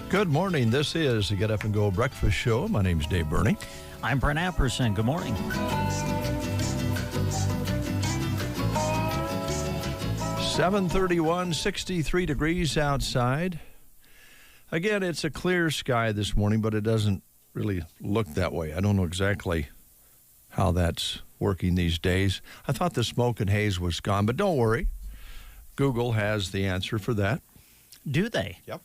Good morning. This is the Get Up and Go Breakfast Show. My name's Dave Burney. I'm Brent Apperson. Good morning. 7:31, 63 degrees outside. Again, it's a clear sky this morning, but it doesn't really look that way. I don't know exactly how that's working these days. I thought the smoke and haze was gone, but don't worry. Google has the answer for that. Do they? Yep.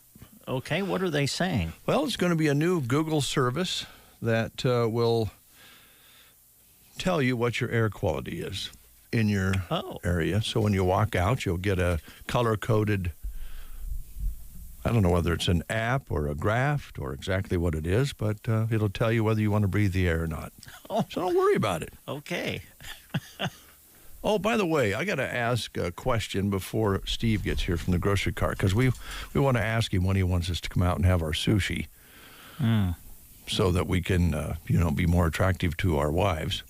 Okay, what are they saying? Well, it's going to be a new Google service that will tell you what your air quality is in your area. So when you walk out, you'll get a color-coded, I don't know whether it's an app or a graph or exactly what it is, but it'll tell you whether you want to breathe the air or not. So don't worry about it. Okay. Oh, by the way, I got to ask a question before Steve gets here from the grocery cart, because we want to ask him when he wants us to come out and have our sushi so that we can, be more attractive to our wives.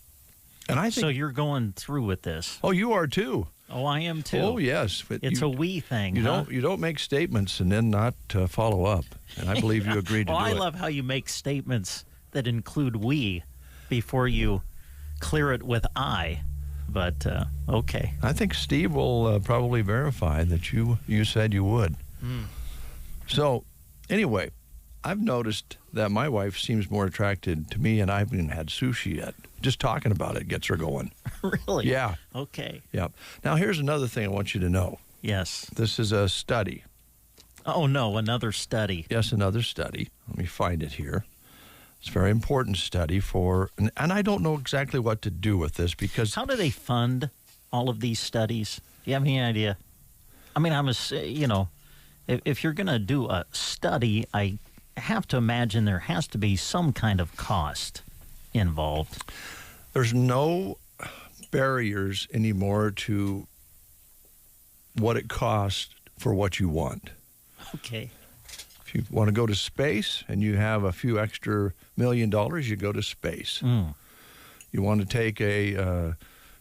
And I think, so you're going through with this? Oh, you are too. Oh, I am too. Oh, yes. But it's a we thing, You don't make statements and then not follow up. And I believe you agreed to do it. I love how you make statements that include we before you clear it with I. But, okay. I think Steve will probably verify that you said you would. So, anyway, I've noticed that my wife seems more attracted to me, and I haven't even had sushi yet. Just talking about it gets her going. Really? Yeah. Okay. Yeah. Now, here's another thing I want you to know. Yes. This is a study. Oh, no, another study. Yes, another study. Let me find it here. It's a very important study and I don't know exactly what to do with this because... How do they fund all of these studies? Do you have any idea? I mean, if you're going to do a study, I have to imagine there has to be some kind of cost involved. There's no barriers anymore to what it costs for what you want. Okay. If you want to go to space and you have a few extra $1 million, you go to space. You want to take a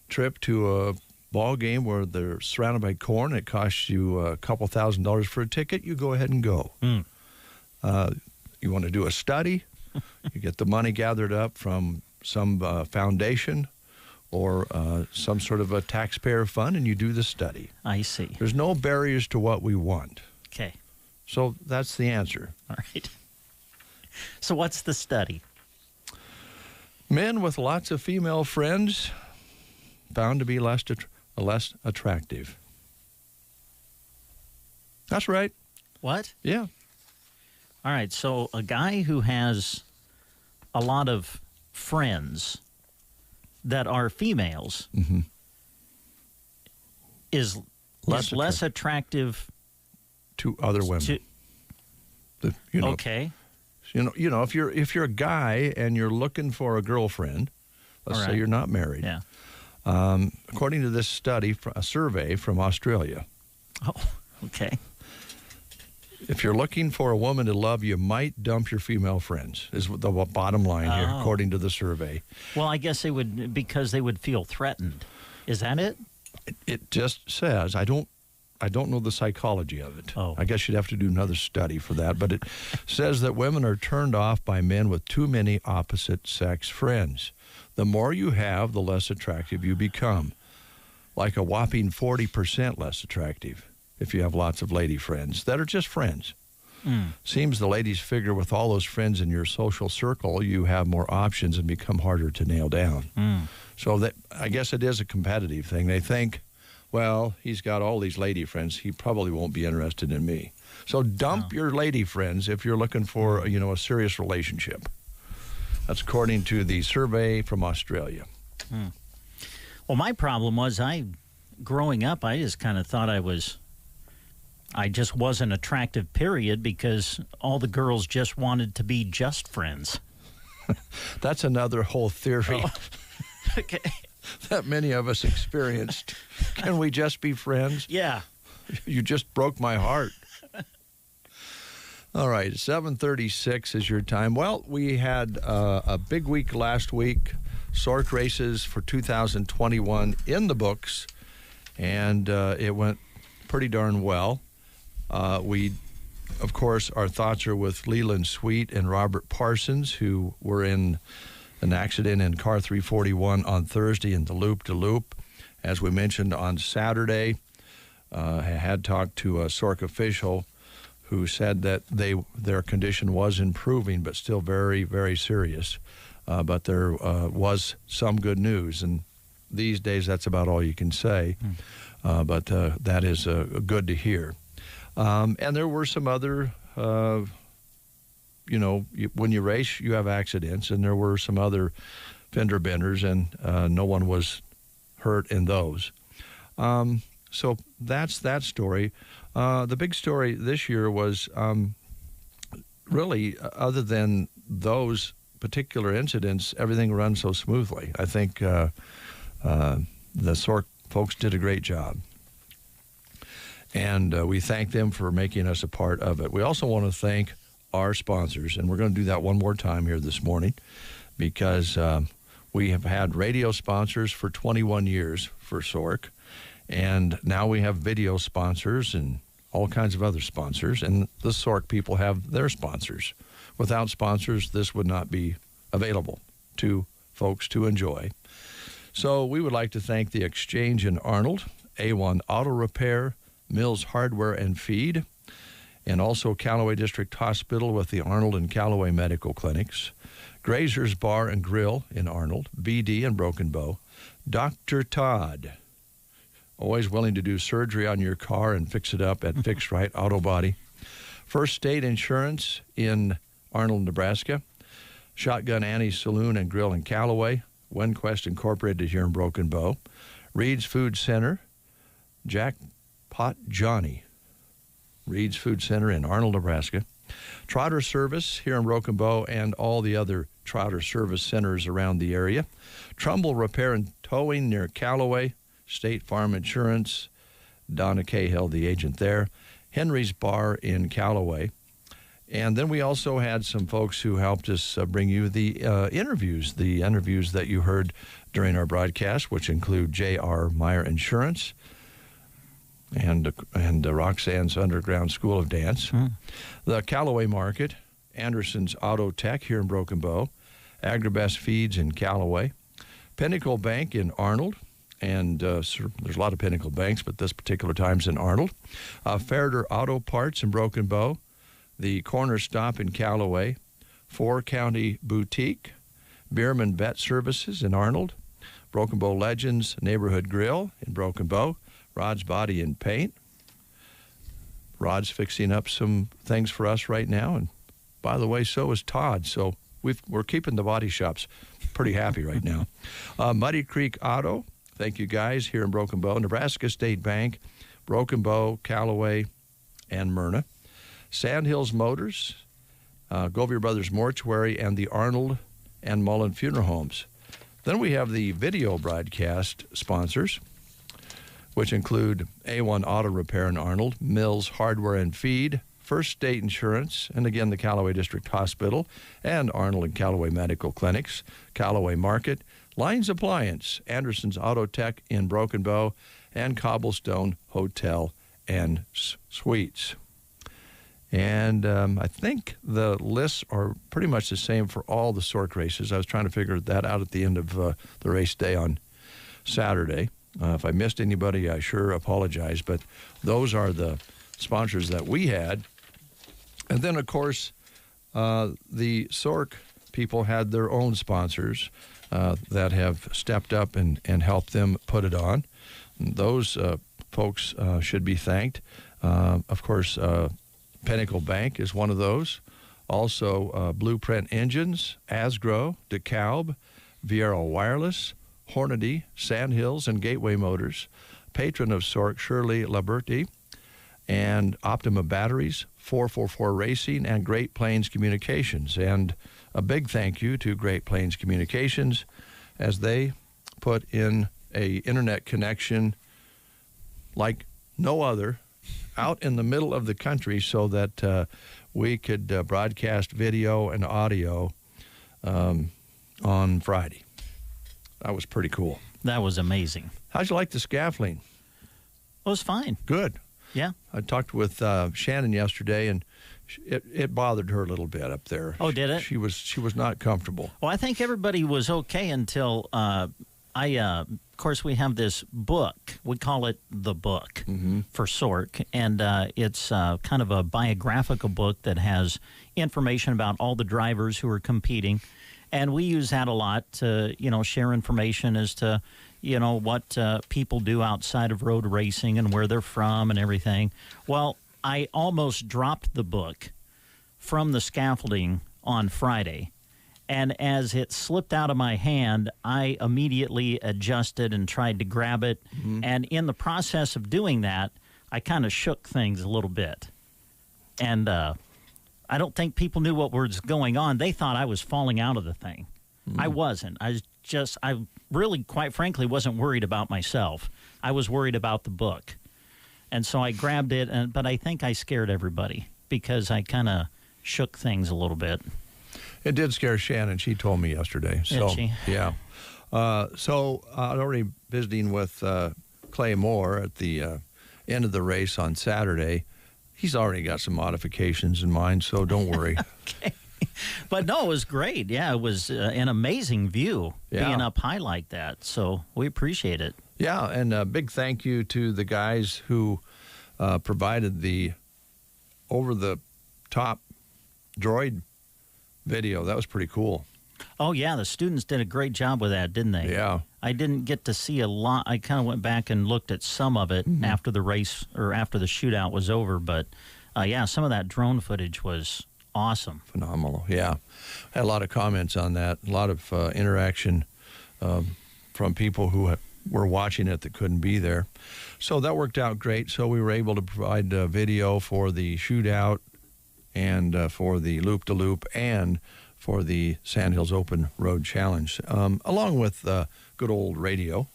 trip to a ball game where they're surrounded by corn, it costs you a couple $1,000s for a ticket, you go ahead and go. You want to do a study, you get the money gathered up from some foundation or some sort of a taxpayer fund, and you do the study. I see. There's no barriers to what we want. Okay. So that's the answer. All right. So what's the study? Men with lots of female friends found to be less attractive. That's right. What? Yeah. All right. So a guy who has a lot of friends that are females is less attractive to other women. Okay. If you're a guy and you're looking for a girlfriend, let's say you're not married. Yeah. According to this study, a survey from Australia. Oh, okay. If you're looking for a woman to love, you might dump your female friends, is the bottom line here, according to the survey. Well, I guess they would, because they would feel threatened. Is that it? It just says, I don't know the psychology of it. Oh. I guess you'd have to do another study for that. But it says that women are turned off by men with too many opposite-sex friends. The more you have, the less attractive you become. Like a whopping 40% less attractive if you have lots of lady friends that are just friends. Seems the ladies figure with all those friends in your social circle, you have more options and become harder to nail down. So I guess it is a competitive thing. They think, well, he's got all these lady friends. He probably won't be interested in me. So dump your lady friends if you're looking for, a serious relationship. That's according to the survey from Australia. Well, my problem was growing up, I just kind of thought I was I just wasn't attractive, period, because all the girls just wanted to be just friends. That's another whole theory Okay. that many of us experienced. Can we just be friends? Yeah. You just broke my heart. All right, 7:36 is your time. Well, we had a big week last week. SORC races for 2021 in the books, and it went pretty darn well. We, of course, our thoughts are with Leland Sweet and Robert Parsons, who were in an accident in car 341 on Thursday in the loop-de-loop. As we mentioned on Saturday, I had talked to a SORC official who said that their condition was improving, but still very, very serious. But there was some good news, and these days that's about all you can say. But that is good to hear. And there were some other, when you race, you have accidents, and there were some other fender benders, and no one was hurt in those. So that's that story. The big story this year was really, other than those particular incidents, everything runs so smoothly. I think the SORC folks did a great job. And we thank them for making us a part of it. We also want to thank our sponsors, and we're going to do that one more time here this morning, because we have had radio sponsors for 21 years for SORC, and now we have video sponsors and all kinds of other sponsors, and the SORC people have their sponsors. Without sponsors, this would not be available to folks to enjoy. So we would like to thank the Exchange in Arnold, A1 Auto Repair, Mills Hardware and Feed, and also Callaway District Hospital with the Arnold and Callaway Medical Clinics, Grazer's Bar and Grill in Arnold, BD in Broken Bow, Dr. Todd, always willing to do surgery on your car and fix it up at Fix Right Auto Body, First State Insurance in Arnold, Nebraska, Shotgun Annie's Saloon and Grill in Callaway, WinQuest Incorporated here in Broken Bow, Reed's Food Center, Jackpot Johnny, Reed's Food Center in Arnold, Nebraska, Trotter Service here in Broken Bow, and all the other Trotter Service centers around the area, Trumbull Repair and Towing near Callaway, State Farm Insurance, Donna Cahill, the agent there, Henry's Bar in Callaway. And then we also had some folks who helped us bring you the interviews that you heard during our broadcast, which include J.R. Meyer Insurance and Roxanne's Underground School of Dance, the Callaway Market, Anderson's Auto Tech here in Broken Bow, Agribest Feeds in Callaway, Pinnacle Bank in Arnold, and there's a lot of Pinnacle Banks, but this particular time's in Arnold, Ferreter Auto Parts in Broken Bow, the Corner Stop in Callaway, Four County Boutique, Bierman Vet Services in Arnold, Broken Bow Legends Neighborhood Grill in Broken Bow, Rod's Body and Paint. Rod's fixing up some things for us right now, and by the way, so is Todd. So we're keeping the body shops pretty happy right now. Muddy Creek Auto, thank you guys, here in Broken Bow, Nebraska State Bank, Broken Bow, Callaway, and Myrna. Sandhills Motors, Govier Brothers Mortuary, and the Arnold and Mullen Funeral Homes. Then we have the video broadcast sponsors, which include A1 Auto Repair in Arnold, Mills Hardware and Feed, First State Insurance, and again the Callaway District Hospital, and Arnold and Callaway Medical Clinics, Callaway Market, Lines Appliance, Anderson's Auto Tech in Broken Bow, and Cobblestone Hotel and Suites. And I think the lists are pretty much the same for all the SORC races. I was trying to figure that out at the end of the race day on Saturday. If I missed anybody, I sure apologize. But those are the sponsors that we had. And then, of course, the SORC people had their own sponsors that have stepped up and helped them put it on. And those folks should be thanked. Of course, Pinnacle Bank is one of those. Also, Blueprint Engines, Asgrow, DeKalb, Viera Wireless, Hornady, Sandhills, and Gateway Motors. Patron of SORC, Shirley Liberty, and Optima Batteries, 444 Racing, and Great Plains Communications. And a big thank you to Great Plains Communications as they put in a internet connection like no other out in the middle of the country so that we could broadcast video and audio on Friday. That was pretty cool. That was amazing. How'd you like the scaffolding? It was fine. Good. Yeah. I talked with Shannon yesterday, and it bothered her a little bit up there. Oh, did it? She was not comfortable. Well, I think everybody was okay until of course, we have this book. We call it The Book for SORC, and it's kind of a biographical book that has information about all the drivers who are competing, and we use that a lot to, share information as to, what people do outside of road racing and where they're from and everything. Well, I almost dropped the book from the scaffolding on Friday. And as it slipped out of my hand, I immediately adjusted and tried to grab it. And in the process of doing that, I kind of shook things a little bit. And I don't think people knew what was going on. They thought I was falling out of the thing. I wasn't. I really, quite frankly, wasn't worried about myself. I was worried about the book. And so I grabbed it, but I think I scared everybody because I kind of shook things a little bit. It did scare Shannon. She told me yesterday. So, did she? Yeah. So I'm already visiting with Clay Moore at the end of the race on Saturday. He's already got some modifications in mind, so don't worry. Okay. But no, it was great. Yeah, it was an amazing view being up high like that. So we appreciate it. Yeah, and a big thank you to the guys who provided the over-the-top droid video. That was pretty cool. Oh, yeah, the students did a great job with that, didn't they? Yeah. I didn't get to see a lot. I kind of went back and looked at some of it after the race or after the shootout was over. But, yeah, some of that drone footage was awesome. Phenomenal, yeah. Had a lot of comments on that, a lot of interaction from people who were watching it that couldn't be there. So that worked out great. So we were able to provide video for the shootout and for the loop-de-loop and for the Sandhills Open Road Challenge, along with good old radio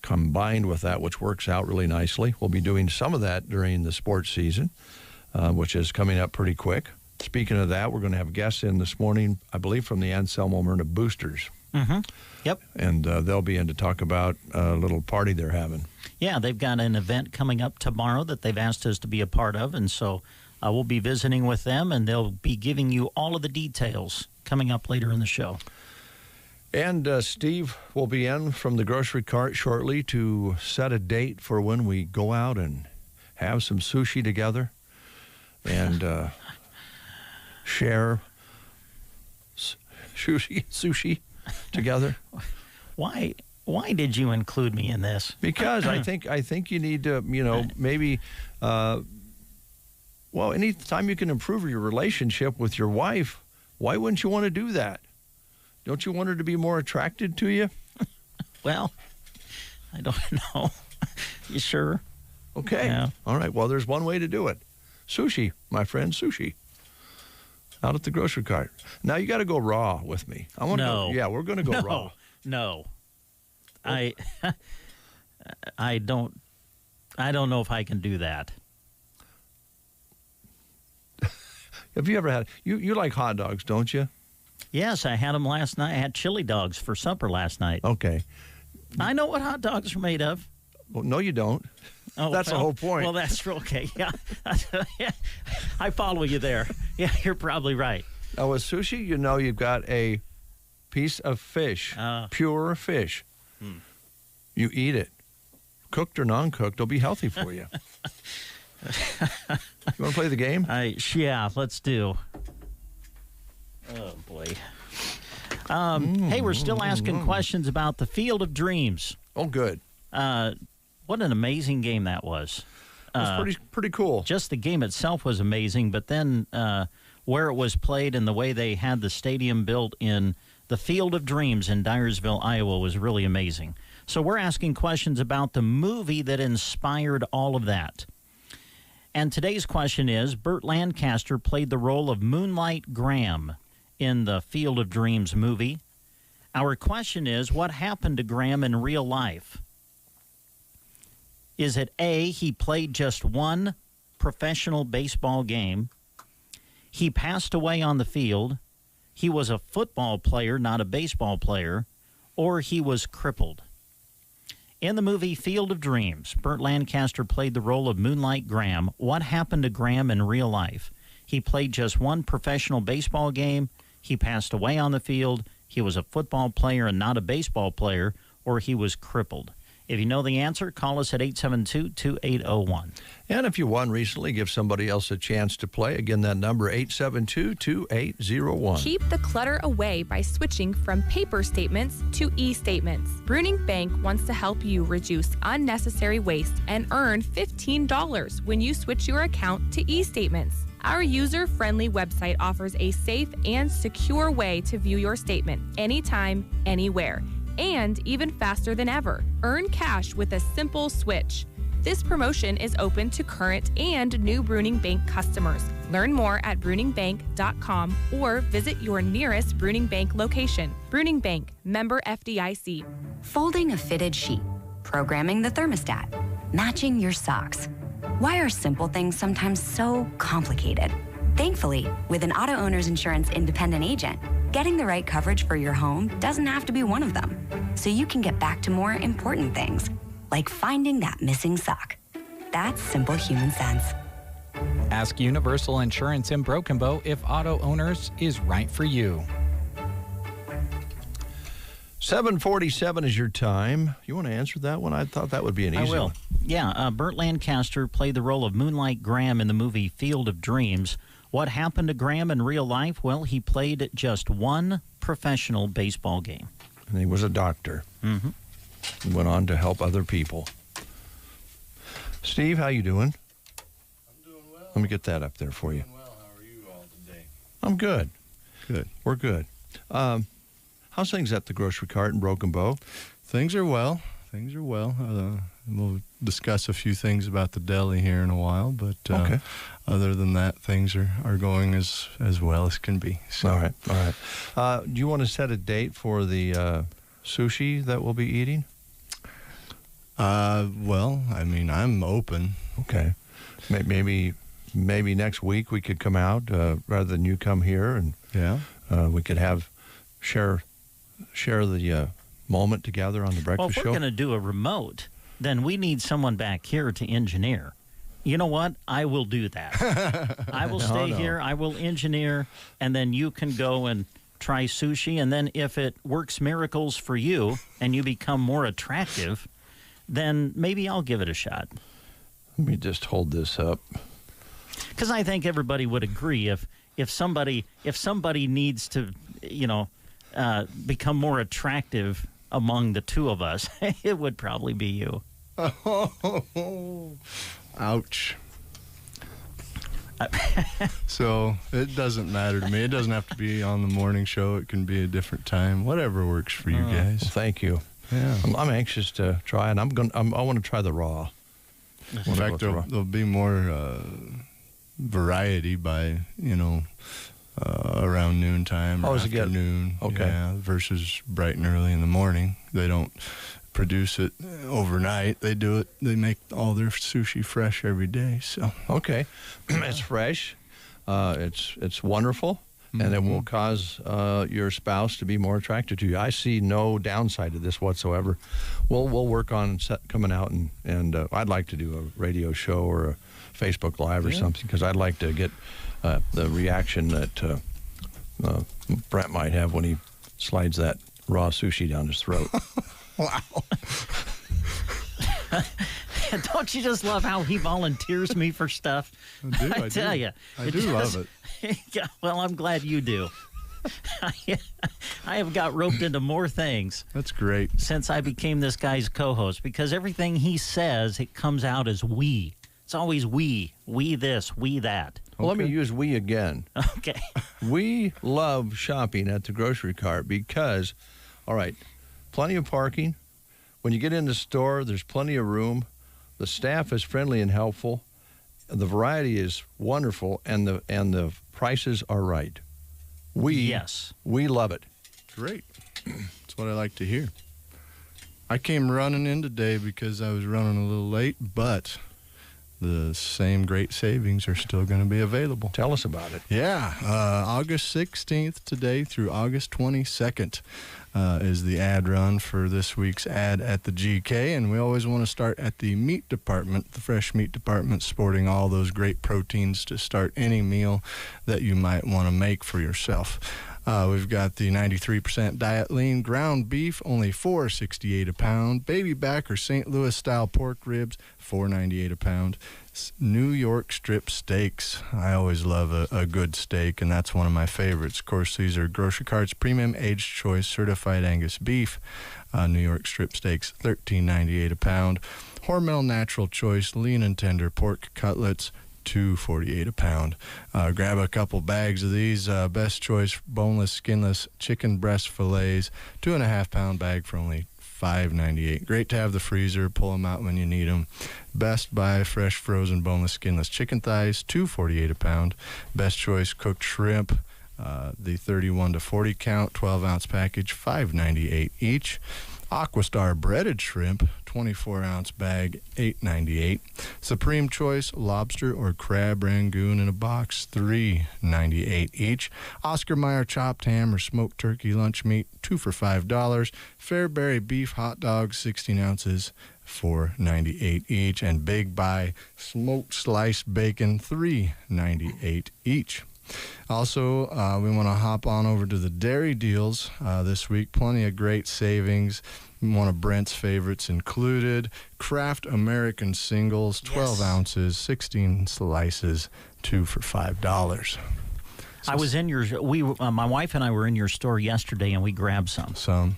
combined with that, which works out really nicely. We'll be doing some of that during the sports season, which is coming up pretty quick. Speaking of that, we're going to have guests in this morning, I believe, from the Anselmo Myrna Boosters. Yep. And they'll be in to talk about a little party they're having. Yeah, they've got an event coming up tomorrow that they've asked us to be a part of, and so we'll be visiting with them, and they'll be giving you all of the details coming up later in the show. And Steve will be in from the grocery cart shortly to set a date for when we go out and have some sushi together and share sushi together. Why did you include me in this? Because I think you need to, maybe well, anytime you can improve your relationship with your wife, why wouldn't you want to do that? Don't you want her to be more attracted to you? Well, I don't know. You sure? Okay. Yeah. All right. Well, there's one way to do it. Sushi, my friend, sushi. Out at the grocery cart. Now you got to go raw with me. I want to No. go. Yeah, we're going to go raw. No. I don't know if I can do that. Have you ever had you like hot dogs, don't you? Yes, I had them last night. I had chili dogs for supper last night. Okay. I know what hot dogs are made of. Well, no, you don't. Oh, That's the whole point. Well, that's okay. Yeah. I follow you there. Yeah, you're probably right. Now, with sushi, you've got a piece of fish, pure fish. You eat it. Cooked or non-cooked, it'll be healthy for you. You want to play the game? Yeah, let's do. Oh, boy. Hey, we're still asking questions about the Field of Dreams. Oh, good. What an amazing game that was. It was pretty cool. Just the game itself was amazing, but then where it was played and the way they had the stadium built in the Field of Dreams in Dyersville, Iowa was really amazing. So we're asking questions about the movie that inspired all of that. And today's question is, Burt Lancaster played the role of Moonlight Graham in the Field of Dreams movie. Our question is, what happened to Graham in real life? Is it A, he played just one professional baseball game, he passed away on the field, he was a football player, not a baseball player, or he was crippled? In the movie Field of Dreams, Burt Lancaster played the role of Moonlight Graham. What happened to Graham in real life? He played just one professional baseball game, he passed away on the field, he was a football player and not a baseball player, or he was crippled. If you know the answer, call us at 872-2801. And if you won recently, give somebody else a chance to play. Again, that number, 872-2801. Keep the clutter away by switching from paper statements to e-statements. Bruning Bank wants to help you reduce unnecessary waste and earn $15 when you switch your account to e-statements. Our user-friendly website offers a safe and secure way to view your statement anytime, anywhere, and even faster than ever. Earn cash with a simple switch. This promotion is open to current and new Bruning Bank customers. Learn more at bruningbank.com or visit your nearest Bruning Bank location. Bruning Bank, member FDIC. Folding a fitted sheet, programming the thermostat, matching your socks. Why are simple things sometimes so complicated? Thankfully, with an auto owner's insurance independent agent, getting the right coverage for your home doesn't have to be one of them. So you can get back to more important things, like finding that missing sock. That's simple human sense. Ask Universal Insurance in Broken Bow if auto owners is right for you. 7:47 is your time. You want to answer that one? I thought that would be an easy I will. one. Yeah, Burt Lancaster played the role of Moonlight Graham in the movie Field of Dreams. What happened to Graham in real life? Well, he played just one professional baseball game. And he was a doctor. Mm-hmm. He went on to help other people. Steve, how you doing? I'm doing well. Let me get that up there for you. Doing well. How are you all today? I'm good. Good. We're good. How's things at the grocery cart in Broken Bow? Things are well. We'll discuss a few things about the deli here in a while, but Okay. Other than that, things are going as well as can be. So. All right. Do you want to set a date for the sushi that we'll be eating? Well, I mean, I'm open. Okay. Maybe next week we could come out rather than you come here, and Yeah. we could share the moment together on the Well, breakfast if we're show. going to do a remote, then we need someone back here to engineer. You know what? I will do that. I will stay here. I will engineer, and then you can go and try sushi. And then if it works miracles for you and you become more attractive, then maybe I'll give it a shot. Let me just hold this up. Because I think everybody would agree if somebody needs to, become more attractive among the two of us, it would probably be you. Ouch. So it doesn't matter to me. It doesn't have to be on the morning show. It can be a different time. Whatever works for you guys. Well, thank you. Yeah. I'm anxious to try, and I want to try the raw. In fact, there'll be more variety by around noontime or is it good? afternoon. Okay. Yeah, versus bright and early in the morning. They don't produce it overnight. They do it. They make all their sushi fresh every day. So Okay, it's fresh. It's wonderful, and it will cause your spouse to be more attracted to you. I see no downside to this whatsoever. We'll work on coming out, and I'd like to do a radio show or a Facebook Live or something, because I'd like to get the reaction that Brent might have when he slides that raw sushi down his throat. wow. Don't you just love how he volunteers me for stuff? I tell you. I do love it. Yeah, well, I'm glad you do. I have got roped into more things That's great. since I became this guy's co-host, because everything he says, it comes out as we. It's always we this, we that. Well, let me use we again. Okay. We love shopping at the grocery cart because, all right, plenty of parking. When you get in the store, there's plenty of room. The staff is friendly and helpful. the variety is wonderful, and the prices are right. We love it. Great. That's what I like to hear. I came running in today because I was running a little late, but the same great savings are still going to be available. Tell us about it. Yeah, August 16th today through August 22nd is the ad run for this week's ad at the GK, and we always want to start at the meat department, the fresh meat department, sporting all those great proteins to start any meal that you might want to make for yourself. We've got the 93% diet lean ground beef, only $4.68 a pound. Baby back or St. Louis style pork ribs, $4.98 a pound. New York strip steaks. I always love a good steak, and that's one of my favorites. Of course, these are Grocery Cart's premium aged choice certified Angus beef. New York strip steaks, $13.98 a pound. Hormel natural choice lean and tender pork cutlets, $2.48 a pound. Grab a couple bags of these. Best choice boneless, skinless chicken breast fillets, 2.5 pound bag for only $5.98. Great to have the freezer. Pull them out when you need them. Best Buy fresh frozen boneless, skinless chicken thighs, $2.48 a pound. Best choice cooked shrimp, the 31 to 40 count 12 ounce package, $5.98 each. Aquastar breaded shrimp, 24-ounce bag, $8.98. Supreme Choice lobster or crab rangoon in a box, $3.98 each. Oscar Mayer chopped ham or smoked turkey lunch meat, 2 for $5. Fairberry beef hot dogs, 16 ounces, $4.98 each. And Big Buy smoked sliced bacon, $3.98 each. Also, we want to hop on over to the dairy deals this week. Plenty of great savings. One of Brent's favorites included Kraft American Singles, 12 ounces, 16 slices, 2 for $5. I was in your. My wife and I were in your store yesterday, and we grabbed some.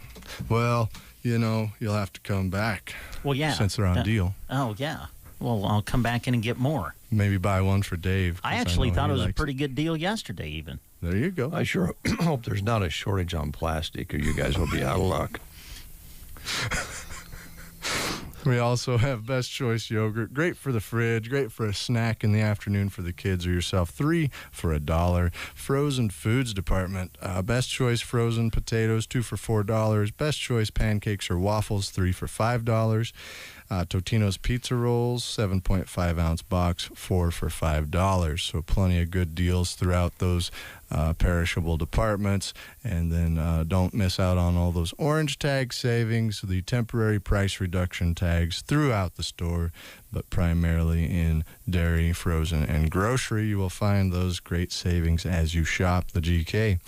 Well, you'll have to come back. Well, yeah, since they're on deal. Oh yeah. Well, I'll come back in and get more. Maybe buy one for Dave. I actually thought it was a pretty good deal yesterday, even. There you go. I sure hope there's not a shortage on plastic, or you guys will be out of luck. We also have Best Choice yogurt. Great for the fridge. Great for a snack in the afternoon for the kids or yourself. 3 for $1. Frozen foods department. Best Choice frozen potatoes, 2 for $4. Best Choice pancakes or waffles, 3 for $5. Totino's pizza rolls, 7.5 ounce box, 4 for $5. So plenty of good deals throughout those perishable departments. And then don't miss out on all those orange tag savings, the temporary price reduction tags throughout the store, but primarily in dairy, frozen, and grocery. You will find those great savings as you shop the GK.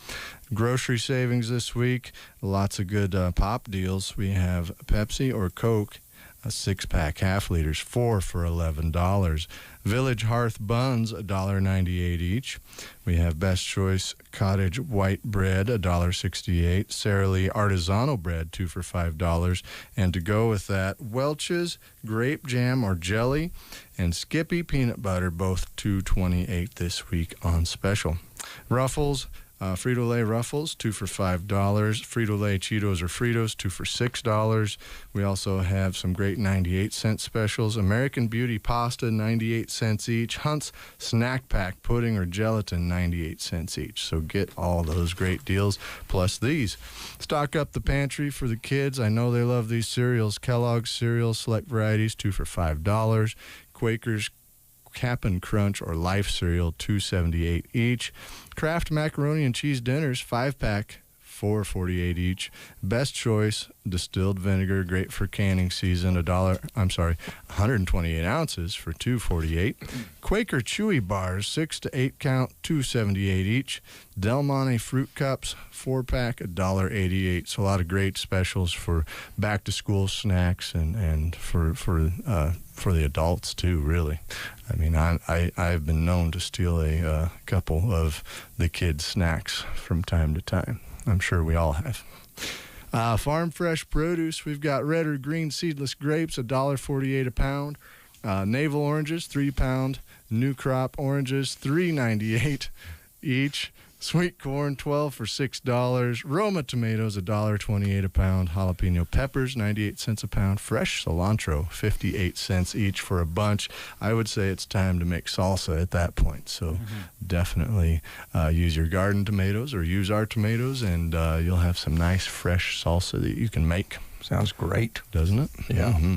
Grocery savings this week, lots of good pop deals. We have Pepsi or Coke, a 6-pack half-liters, 4 for $11. Village Hearth buns, $1.98 each. We have Best Choice cottage white bread, $1.68. Sara Lee artisanal bread, 2 for $5. And to go with that, Welch's grape jam or jelly and Skippy peanut butter, both $2.28 this week on special. Ruffles, Frito-Lay Ruffles, 2 for $5. Frito-Lay Cheetos or Fritos, 2 for $6. We also have some great 98-cent specials. American Beauty Pasta, 98 cents each. Hunt's Snack Pack Pudding or Gelatin, 98 cents each. So get all those great deals, plus these. Stock up the pantry for the kids. I know they love these cereals. Kellogg's cereal, select varieties, 2 for $5. Quaker's Cap'n Crunch or Life cereal, $2.78 each. Kraft macaroni and cheese dinners, 5-pack, $4.48 each. Best Choice distilled vinegar, great for canning season, 128 ounces for $2.48. Quaker Chewy bars, 6 to 8 count, $2.78 each. Del Monte fruit cups, 4-pack, $1.88. So a lot of great specials for back to school snacks and for the adults too, really. I mean, I've been known to steal a couple of the kids' snacks from time to time. I'm sure we all have. Farm fresh produce, we've got red or green seedless grapes, $1.48 a pound. Navel oranges, 3-pound. New crop oranges, $3.98 each. Sweet corn, 12 for $6. Roma tomatoes, $1.28 a pound. Jalapeno peppers, 98 cents a pound. Fresh cilantro, 58 cents each for a bunch. I would say it's time to make salsa at that point. So definitely use your garden tomatoes or use our tomatoes, and you'll have some nice fresh salsa that you can make. Sounds great. Doesn't it? Yeah. Mm-hmm.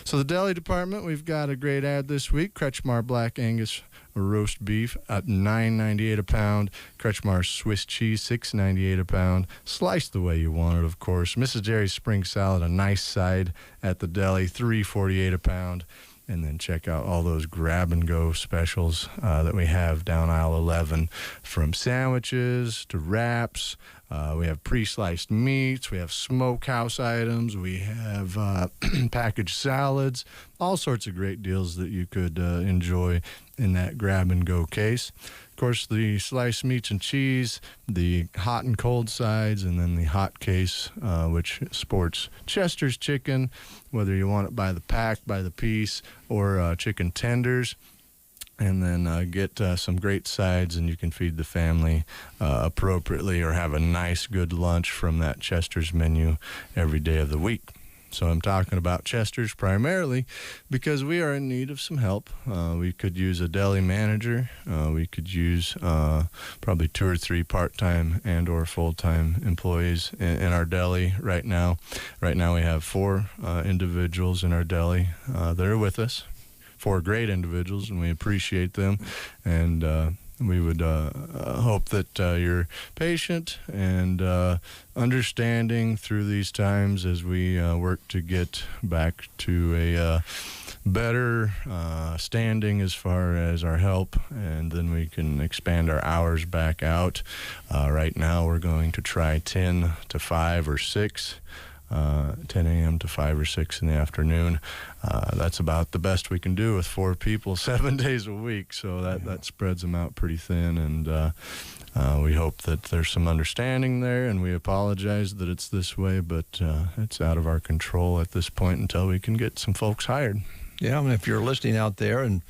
So the deli department, we've got a great ad this week. Kretschmar Black Angus roast beef at $9.98 a pound. Kretschmar Swiss cheese, $6.98 a pound. Sliced the way you want it, of course. Mrs. Jerry's spring salad, a nice side at the deli, $3.48 a pound. And then check out all those grab-and-go specials that we have down aisle 11, from sandwiches to wraps. We have pre-sliced meats. We have smokehouse items. We have packaged salads. All sorts of great deals that you could enjoy in that grab-and-go case. Of course, the sliced meats and cheese, the hot and cold sides, and then the hot case, which sports Chester's chicken, whether you want it by the pack, by the piece, or chicken tenders. And then get some great sides, and you can feed the family appropriately, or have a nice, good lunch from that Chester's menu every day of the week. So I'm talking about Chester's primarily because we are in need of some help. We could use a deli manager. We could use probably 2 or 3 part-time and or full-time employees in our deli right now. Right now we have 4 individuals in our deli that are with us. 4 great individuals, and we appreciate them. And we would hope that you're patient and understanding through these times as we work to get back to a better standing as far as our help, and then we can expand our hours back out. Right now we're going to try 10 to 5 or 6. 10 a.m. to 5 or 6 in the afternoon. That's about the best we can do with 4 people 7 days a week, so that spreads them out pretty thin, and we hope that there's some understanding there, and we apologize that it's this way, but it's out of our control at this point until we can get some folks hired. Yeah, I mean, if you're listening out there and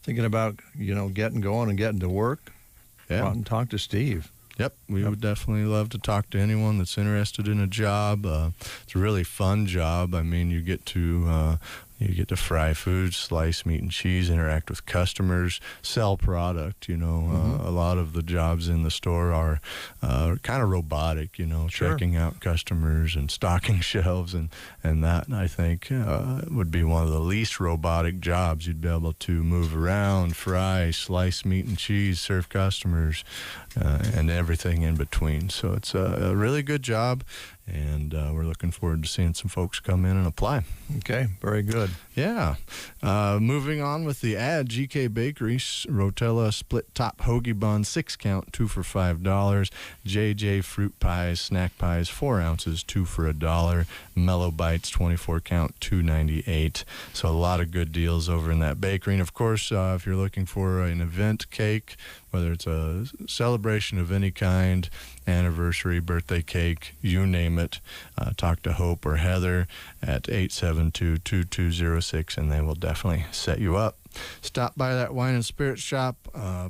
thinking about, getting going and getting to work, go out and talk to Steve. Yep, we would definitely love to talk to anyone that's interested in a job. It's a really fun job. I mean, you get to fry food, slice meat and cheese, interact with customers, sell product. A lot of the jobs in the store are kind of robotic, Sure. checking out customers and stocking shelves, and that, I think, would be one of the least robotic jobs. You'd be able to move around, fry, slice meat and cheese, serve customers, and everything in between. So it's a really good job, and we're looking forward to seeing some folks come in and apply. Okay, very good. Yeah. Moving on with the ad, GK Bakery, Rotella split top hoagie bun, 6 count, 2 for $5. JJ fruit pies, snack pies, 4 ounces, 2 for $1. Mellow Bites, 24 count, $2.98. So a lot of good deals over in that bakery. And of course, if you're looking for an event cake, whether it's a celebration of any kind, anniversary, birthday cake, you name it, talk to Hope or Heather at 872-2206, and they will definitely set you up. Stop by that wine and spirits shop,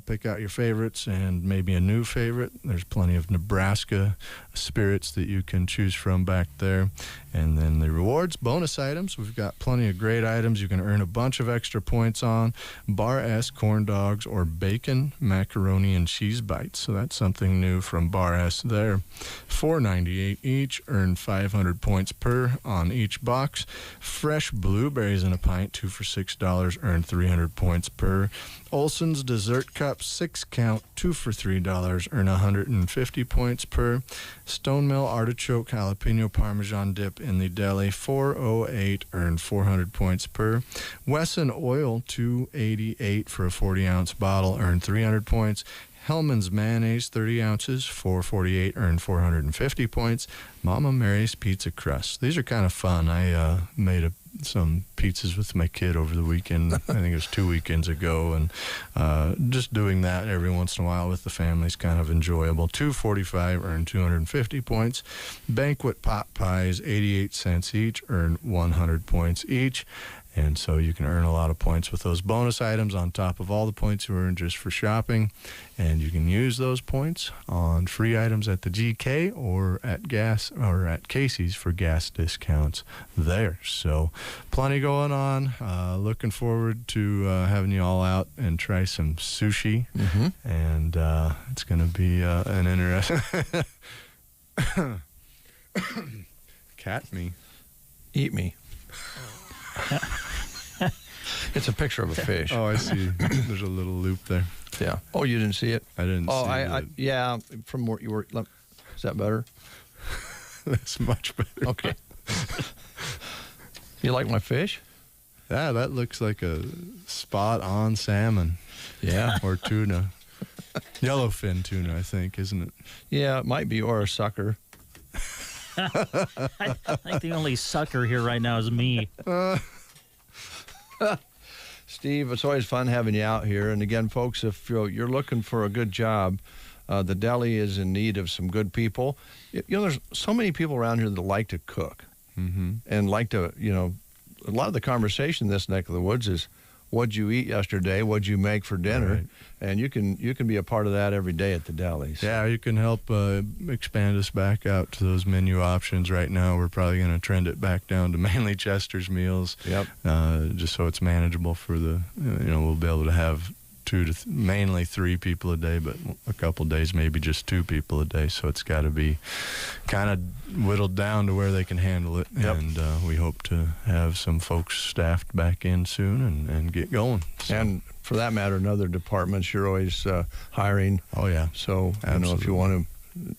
pick out your favorites and maybe a new favorite. There's plenty of Nebraska spirits that you can choose from back there. And then the rewards, bonus items. We've got plenty of great items you can earn a bunch of extra points on. Bar S corn dogs or bacon, macaroni, and cheese bites. So that's something new from Bar S there. $4.98 each, earn 500 points per on each box. Fresh blueberries in a pint, 2 for $6, earn 300 points per. Olson's dessert cup, 6 count, 2 for $3, earn 150 points per. Stone Mill artichoke jalapeno parmesan dip in the deli, $4.08, earn 400 points per. Wesson oil, $2.88 for a 40-ounce bottle, earn 300 points. Hellman's mayonnaise, 30 ounces, $4.48, earn 450 points. Mama Mary's pizza crust. These are kind of fun. I made some pizzas with my kid over the weekend. I think it was 2 weekends ago, and just doing that every once in a while with the family is kind of enjoyable. $2.45, earn 250 points. Banquet pot pies, 88 cents each, earn 100 points each. And so you can earn a lot of points with those bonus items on top of all the points you earn just for shopping. And you can use those points on free items at the GK or at Casey's for gas discounts there. So plenty going on. Looking forward to having you all out and try some sushi. Mm-hmm. And it's going to be an interesting... Cat me. Eat me. It's a picture of a fish. Oh, I see. There's a little loop there. Yeah. Oh, you didn't see it? I didn't see it. it. Yeah, from where you were. Is that better? That's much better. Okay. You like my fish? Yeah, that looks like a spot-on salmon. Yeah. Or tuna. Yellowfin tuna, I think, isn't it? Yeah, it might be, or a sucker. I think the only sucker here right now is me. Steve, it's always fun having you out here. And again, folks, if you're looking for a good job, the deli is in need of some good people. You know, there's so many people around here that like to cook and like to, a lot of the conversation in this neck of the woods is, what'd you eat yesterday? What'd you make for dinner? Right. And you can be a part of that every day at the deli. So. Yeah, you can help expand us back out to those menu options. Right now, we're probably going to trend it back down to mainly Chester's meals. Yep. Just so it's manageable for the, we'll be able to have mainly 3 people a day, but a couple days maybe just 2 people a day. So it's got to be kind of whittled down to where they can handle it. Yep. And we hope to have some folks staffed back in soon and get going. So. And for that matter, in other departments, you're always hiring. Oh, yeah. So, if you want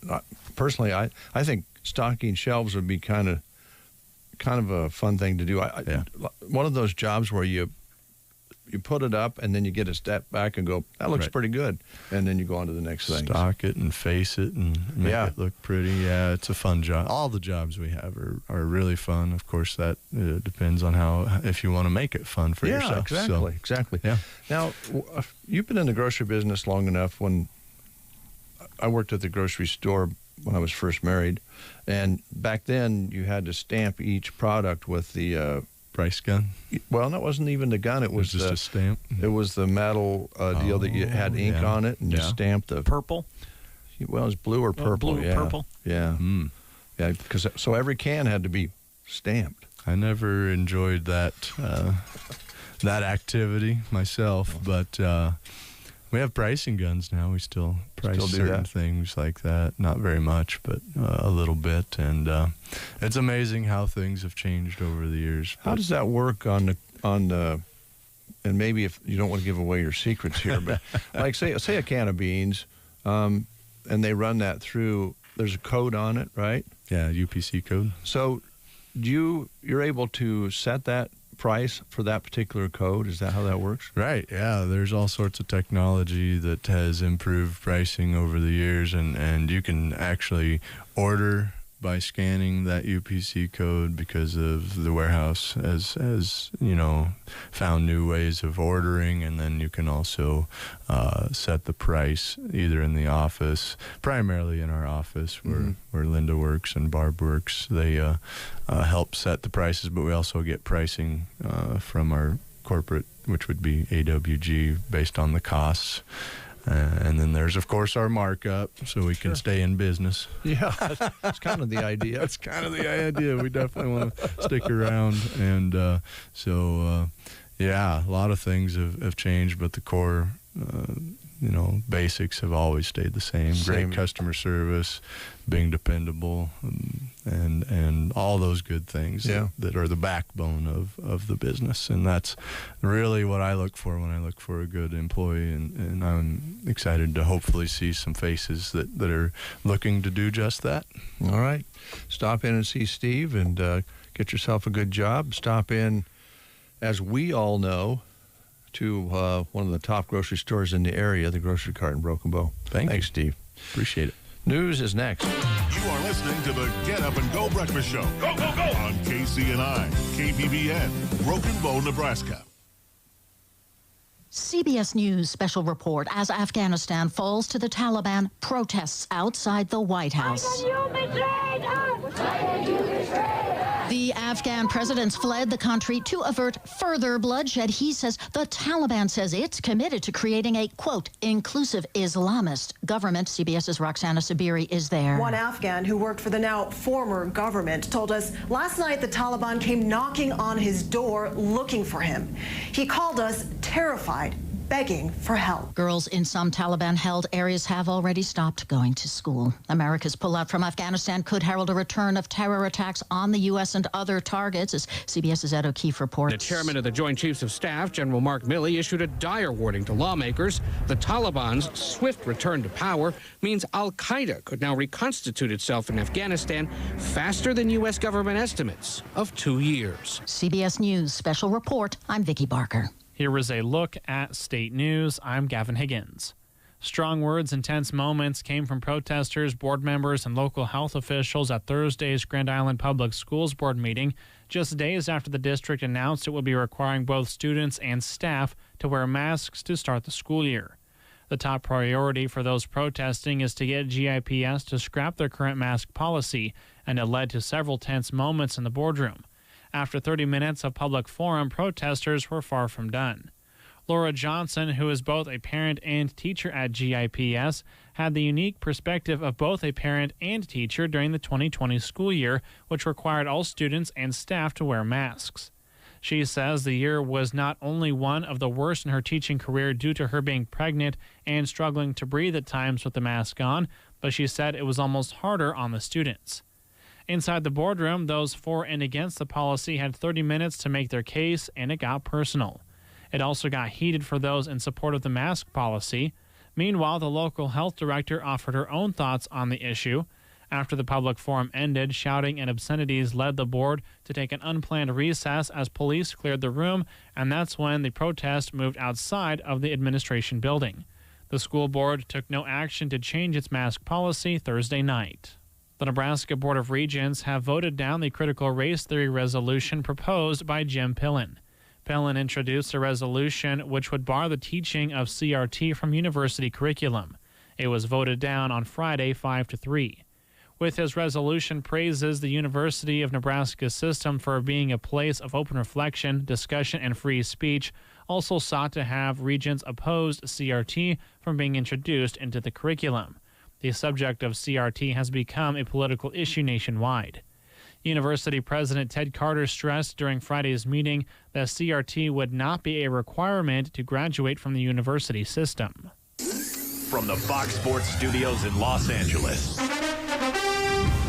to, personally, I think stocking shelves would be kind of a fun thing to do. Yeah. One of those jobs where you put it up and then you get a step back and go, that looks pretty good. And then you go on to the next thing. Stock it and face it and make it look pretty. Yeah, it's a fun job. All the jobs we have are really fun. Of course, that depends on if you want to make it fun for yourself. Yeah, exactly. Yeah. Now, you've been in the grocery business long enough. When I worked at the grocery store when I was first married, and back then you had to stamp each product with the price gun. Well, that wasn't even the gun. It was just a stamp. It was the metal deal that you had ink on it, and you stamped the purple. Well, it was blue or purple. Blue or purple. Yeah. Yeah. Because so every can had to be stamped. I never enjoyed that that activity myself, but we have pricing guns now. We still price certain things like that. Not very much, but a little bit. And it's amazing how things have changed over the years. How does that work on the? And maybe if you don't want to give away your secrets here, but like say a can of beans, and they run that through. There's a code on it, right? Yeah, UPC code. So you're able to set that price for that particular code? Is that how that works? Right, yeah. There's all sorts of technology that has improved pricing over the years, and you can actually order by scanning that UPC code because of the warehouse has found new ways of ordering, and then you can also set the price either in the office, primarily in our office where Linda works and Barb works. They help set the prices, but we also get pricing from our corporate, which would be AWG, based on the costs. And then there's, of course, our markup, so we can stay in business. Yeah, that's kind of the idea. That's kind of the idea. We definitely want to stick around. And a lot of things have changed, but the core, basics have always stayed the same. Great customer service, being dependable, and all those good things that are the backbone of the business. And that's really what I look for when I look for a good employee. And I'm excited to hopefully see some faces that are looking to do just that. All right. Stop in and see Steve and get yourself a good job. Stop in, as we all know, to one of the top grocery stores in the area, the Grocery Cart in Broken Bow. Thanks, Steve. Appreciate it. News is next. You are listening to the Get Up and Go Breakfast Show. Go, go, go! On KCNI, KBBN, Broken Bow, Nebraska. CBS News special report as Afghanistan falls to the Taliban, protests outside the White House. The Afghan presidents fled the country to avert further bloodshed. He says the Taliban says it's committed to creating a, quote, inclusive Islamist government. CBS's Roxana Sabiri is there. One Afghan who worked for the now former government told us last night the Taliban came knocking on his door looking for him. He called us terrified, begging for help. Girls in some Taliban-held areas have already stopped going to school. America's pullout from Afghanistan could herald a return of terror attacks on the U.S. and other targets, as CBS's Ed O'Keefe reports. The chairman of the Joint Chiefs of Staff, General Mark Milley, issued a dire warning to lawmakers. The Taliban's swift return to power means al-Qaeda could now reconstitute itself in Afghanistan faster than U.S. government estimates of 2 years. CBS News Special Report. I'm Vicki Barker. Here is a look at state news. I'm Gavin Higgins. Strong words and tense moments came from protesters, board members, and local health officials at Thursday's Grand Island Public Schools Board meeting, just days after the district announced it would be requiring both students and staff to wear masks to start the school year. The top priority for those protesting is to get GIPS to scrap their current mask policy, and it led to several tense moments in the boardroom. After 30 minutes of public forum, protesters were far from done. Laura Johnson, who is both a parent and teacher at GIPS, had the unique perspective of both a parent and teacher during the 2020 school year, which required all students and staff to wear masks. She says the year was not only one of the worst in her teaching career due to her being pregnant and struggling to breathe at times with the mask on, but she said it was almost harder on the students. Inside the boardroom, those for and against the policy had 30 minutes to make their case, and it got personal. It also got heated for those in support of the mask policy. Meanwhile, the local health director offered her own thoughts on the issue. After the public forum ended, shouting and obscenities led the board to take an unplanned recess as police cleared the room, and that's when the protest moved outside of the administration building. The school board took no action to change its mask policy Thursday night. The Nebraska Board of Regents have voted down the critical race theory resolution proposed by Jim Pillen. Pillen introduced a resolution which would bar the teaching of CRT from university curriculum. It was voted down on Friday 5-3. With his resolution, praises the University of Nebraska system for being a place of open reflection, discussion, and free speech, also sought to have regents oppose CRT from being introduced into the curriculum. The subject of CRT has become a political issue nationwide. University President Ted Carter stressed during Friday's meeting that CRT would not be a requirement to graduate from the university system. From the Fox Sports Studios in Los Angeles,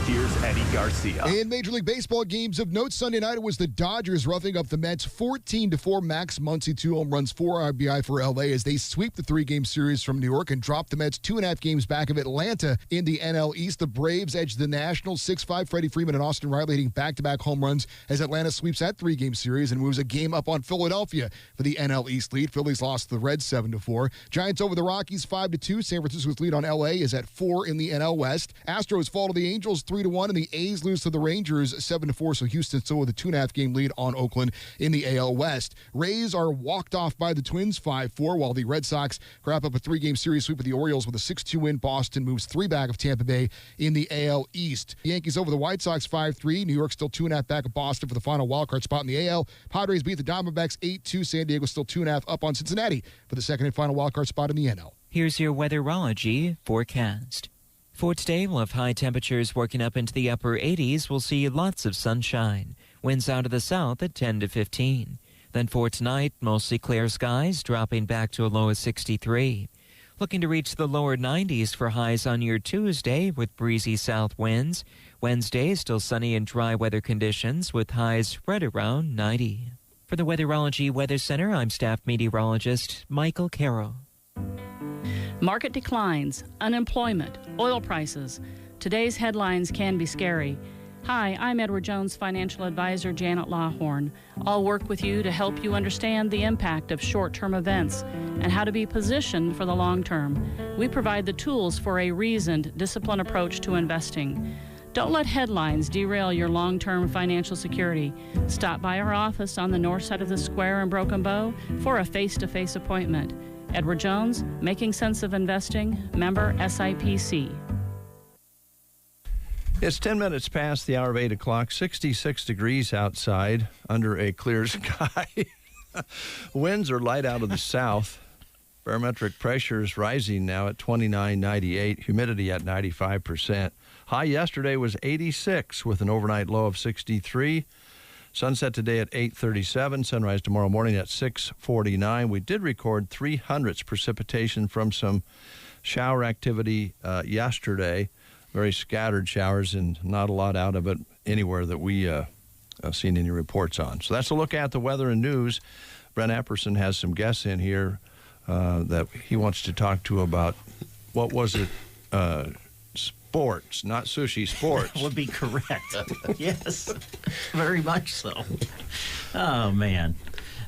here's Eddie Garcia. In Major League Baseball games of note Sunday night, it was the Dodgers roughing up the Mets 14-4. Max Muncy, 2 home runs, 4 RBI for LA as they sweep the 3-game series from New York and drop the Mets 2.5 games back of Atlanta in the NL East. The Braves edge the Nationals 6-5. Freddie Freeman and Austin Riley hitting back-to-back home runs as Atlanta sweeps that 3-game series and moves a game up on Philadelphia for the NL East lead. Phillies lost to the Reds 7-4. Giants over the Rockies 5-2. San Francisco's lead on LA is at 4 in the NL West. Astros fall to the Angels 3-1, and the A's lose to the Rangers 7-4, so Houston still with a 2.5-game lead on Oakland in the AL West. Rays are walked off by the Twins 5-4, while the Red Sox wrap up a 3-game series sweep of the Orioles with a 6-2 win. Boston moves 3 back of Tampa Bay in the AL East. The Yankees over the White Sox 5-3. New York still 2.5 back of Boston for the final wildcard spot in the AL. Padres beat the Diamondbacks 8-2. San Diego still 2.5 up on Cincinnati for the second and final wildcard spot in the NL. Here's your weatherology forecast. For today, we'll have high temperatures working up into the upper 80s. We'll see lots of sunshine. Winds out of the south at 10 to 15. Then for tonight, mostly clear skies, dropping back to a low of 63. Looking to reach the lower 90s for highs on your Tuesday with breezy south winds. Wednesday, still sunny and dry weather conditions with highs right around 90. For the Weatherology Weather Center, I'm staff meteorologist Michael Carroll. Market declines, unemployment, oil prices. Today's headlines can be scary. Hi, I'm Edward Jones financial advisor Janet Lawhorn. I'll work with you to help you understand the impact of short-term events and how to be positioned for the long term. We provide the tools for a reasoned, disciplined approach to investing. Don't let headlines derail your long-term financial security. Stop by our office on the north side of the square in Broken Bow for a face-to-face appointment. Edward Jones, Making Sense of Investing, member SIPC. It's 10 minutes past the hour of 8 o'clock, 66 degrees outside under a clear sky. Winds are light out of the south. Barometric pressure is rising now at 29.98, humidity at 95%. High yesterday was 86 with an overnight low of 63. Sunset today at 8:37, sunrise tomorrow morning at 6:49. We did record 300s precipitation from some shower activity yesterday. Very scattered showers and not a lot out of it anywhere that we seen any reports on. So that's a look at the weather and news. Brent Epperson has some guests in here that he wants to talk to about, what was it, sports, not sushi, sports. Would be correct. Yes, very much so. Oh, man.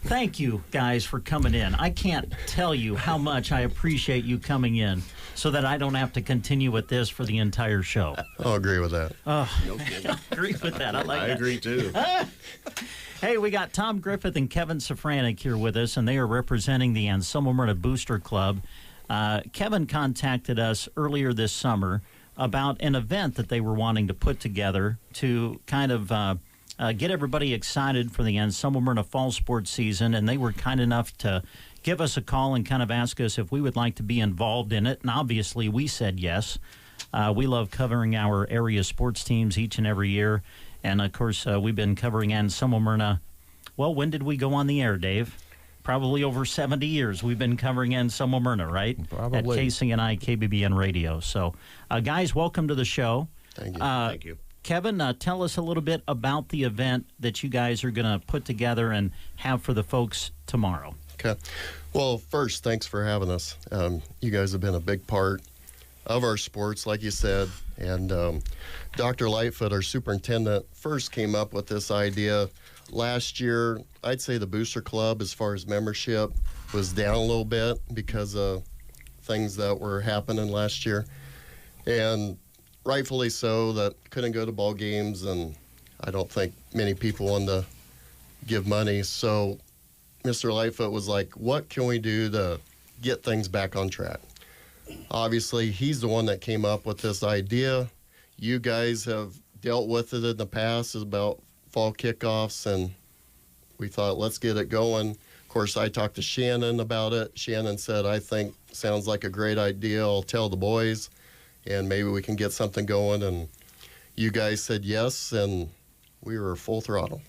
Thank you, guys, for coming in. I can't tell you how much I appreciate you coming in so that I don't have to continue with this for the entire show. I'll agree with that. Oh, no kidding. I agree with that. I like that. I agree, too. Hey, we got Tom Griffith and Kevin Safranek here with us, and they are representing the Anselmo Myrna Booster Club. Kevin contacted us earlier this summer about an event that they were wanting to put together to kind of get everybody excited for the Anselmo Myrna fall sports season, and they were kind enough to give us a call and kind of ask us if we would like to be involved in it, and obviously we said yes. We love covering our area sports teams each and every year, and of course we've been covering Anselmo Myrna. Well, when did we go on the air, Dave? Probably over 70 years we've been covering Anselmo Myrna, right? Probably. At KCNI, KBBN Radio. So, guys, welcome to the show. Thank you. Thank you. Kevin, tell us a little bit about the event that you guys are going to put together and have for the folks tomorrow. Okay. Well, first, thanks for having us. You guys have been a big part of our sports, like you said. And Dr. Lightfoot, our superintendent, first came up with this idea last year. I'd say the Booster Club, as far as membership, was down a little bit because of things that were happening last year. And rightfully so, that couldn't go to ball games, and I don't think many people wanted to give money. So Mr. Lightfoot was like, what can we do to get things back on track? Obviously, he's the one that came up with this idea. You guys have dealt with it in the past about fall kickoffs, and we thought, let's get it going. Of course, I talked to Shannon about it. Shannon said, I think sounds like a great idea. I'll tell the boys, and maybe we can get something going. And you guys said yes, and we were full throttle.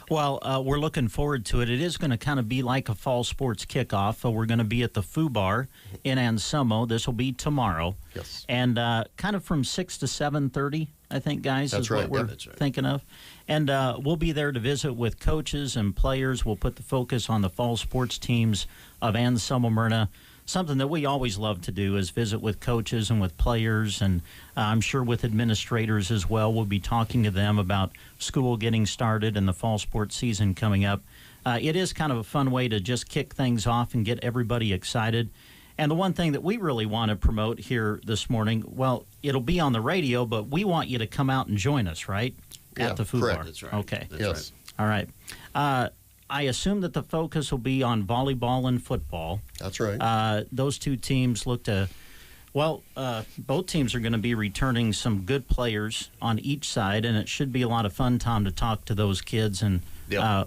Well, we're looking forward to it. It is going to kind of be like a fall sports kickoff. We're going to be at the Foo Bar in Anselmo. This will be tomorrow. Yes. And kind of from 6 to 7:30, I think, guys, that's is right. what we're thinking of. And we'll be there to visit with coaches and players. We'll put the focus on the fall sports teams of Anselmo Myrna. Something that we always love to do is visit with coaches and with players, and I'm sure with administrators as well. We'll be talking to them about school getting started and the fall sports season coming up. It is kind of a fun way to just kick things off and get everybody excited. And the one thing that we really want to promote here this morning, well, it'll be on the radio, but we want you to come out and join us, right? Yeah, at the Foo correct. Bar. That's right. Okay. That's yes. Right. All right. I assume that the focus will be on volleyball and football. That's right. Those two teams look to, well, both teams are going to be returning some good players on each side, and it should be a lot of fun, Tom, to talk to those kids and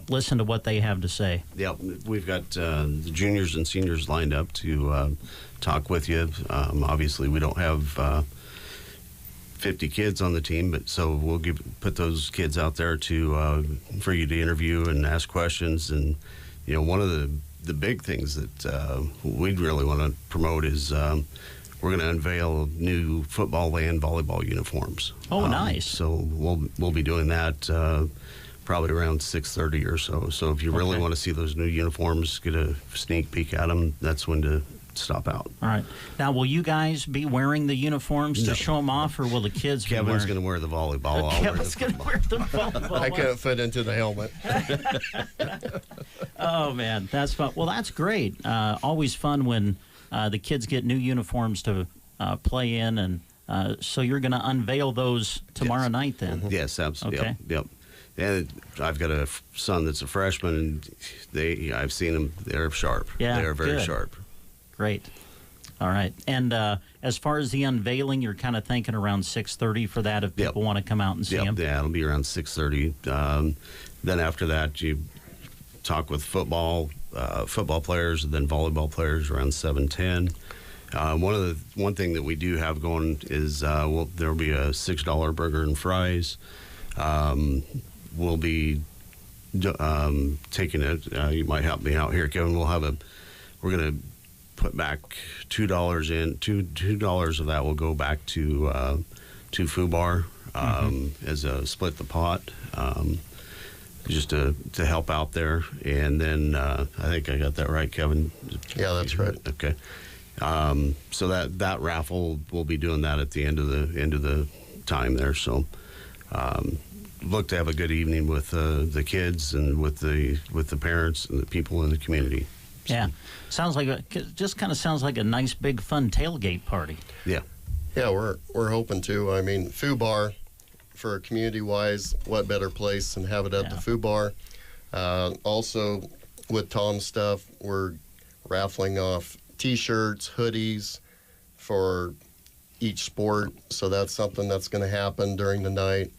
listen to what they have to say. Yeah, we've got the juniors and seniors lined up to talk with you. Obviously, we don't have 50 kids on the team, but so we'll put those kids out there to for you to interview and ask questions. And you know, one of the big things that we'd really want to promote is we're going to unveil new football and volleyball uniforms. Oh, nice! So we'll be doing that probably around 6:30 or so. So if you really want to see those new uniforms, get a sneak peek at them. That's when to stop out. All right. Now, will you guys be wearing the uniforms to show them off, or will the kids be wearing? Kevin's going to wear the volleyball. Kevin's going to wear the volleyball. I couldn't fit into the helmet. Oh, man, that's fun. Well, that's great. Always fun when the kids get new uniforms to play in, and so you're going to unveil those tomorrow night then? Yes, absolutely. Okay. Yep. And I've got a son that's a freshman, and I've seen them. They're sharp. Yeah, they're very good. sharp. Great. All right. And as far as the unveiling, you're kind of thinking around 6:30 for that if people want to come out and see him? Yeah, it'll be around 6:30. Then after that, you talk with football players, and then volleyball players around 7:10. One thing that we do have going is there'll be a $6 burger and fries. We'll be taking it. You might help me out here, Kevin. We're going to put back $2 in. $2 of that will go back to FUBAR as a split the pot. Just to help out there, and then I think I got that right, Kevin. Yeah, that's right. Okay, so that raffle, we'll be doing that at the end of the time there. So look to have a good evening with the kids and with the parents and the people in the community. So, yeah, sounds like just kind of sounds like a nice big fun tailgate party. Yeah, we're hoping to. I mean, FUBAR. For community-wise, what better place than have it at the FUBAR? Also, with Tom's stuff, we're raffling off T-shirts, hoodies for each sport. So that's something that's going to happen during the night.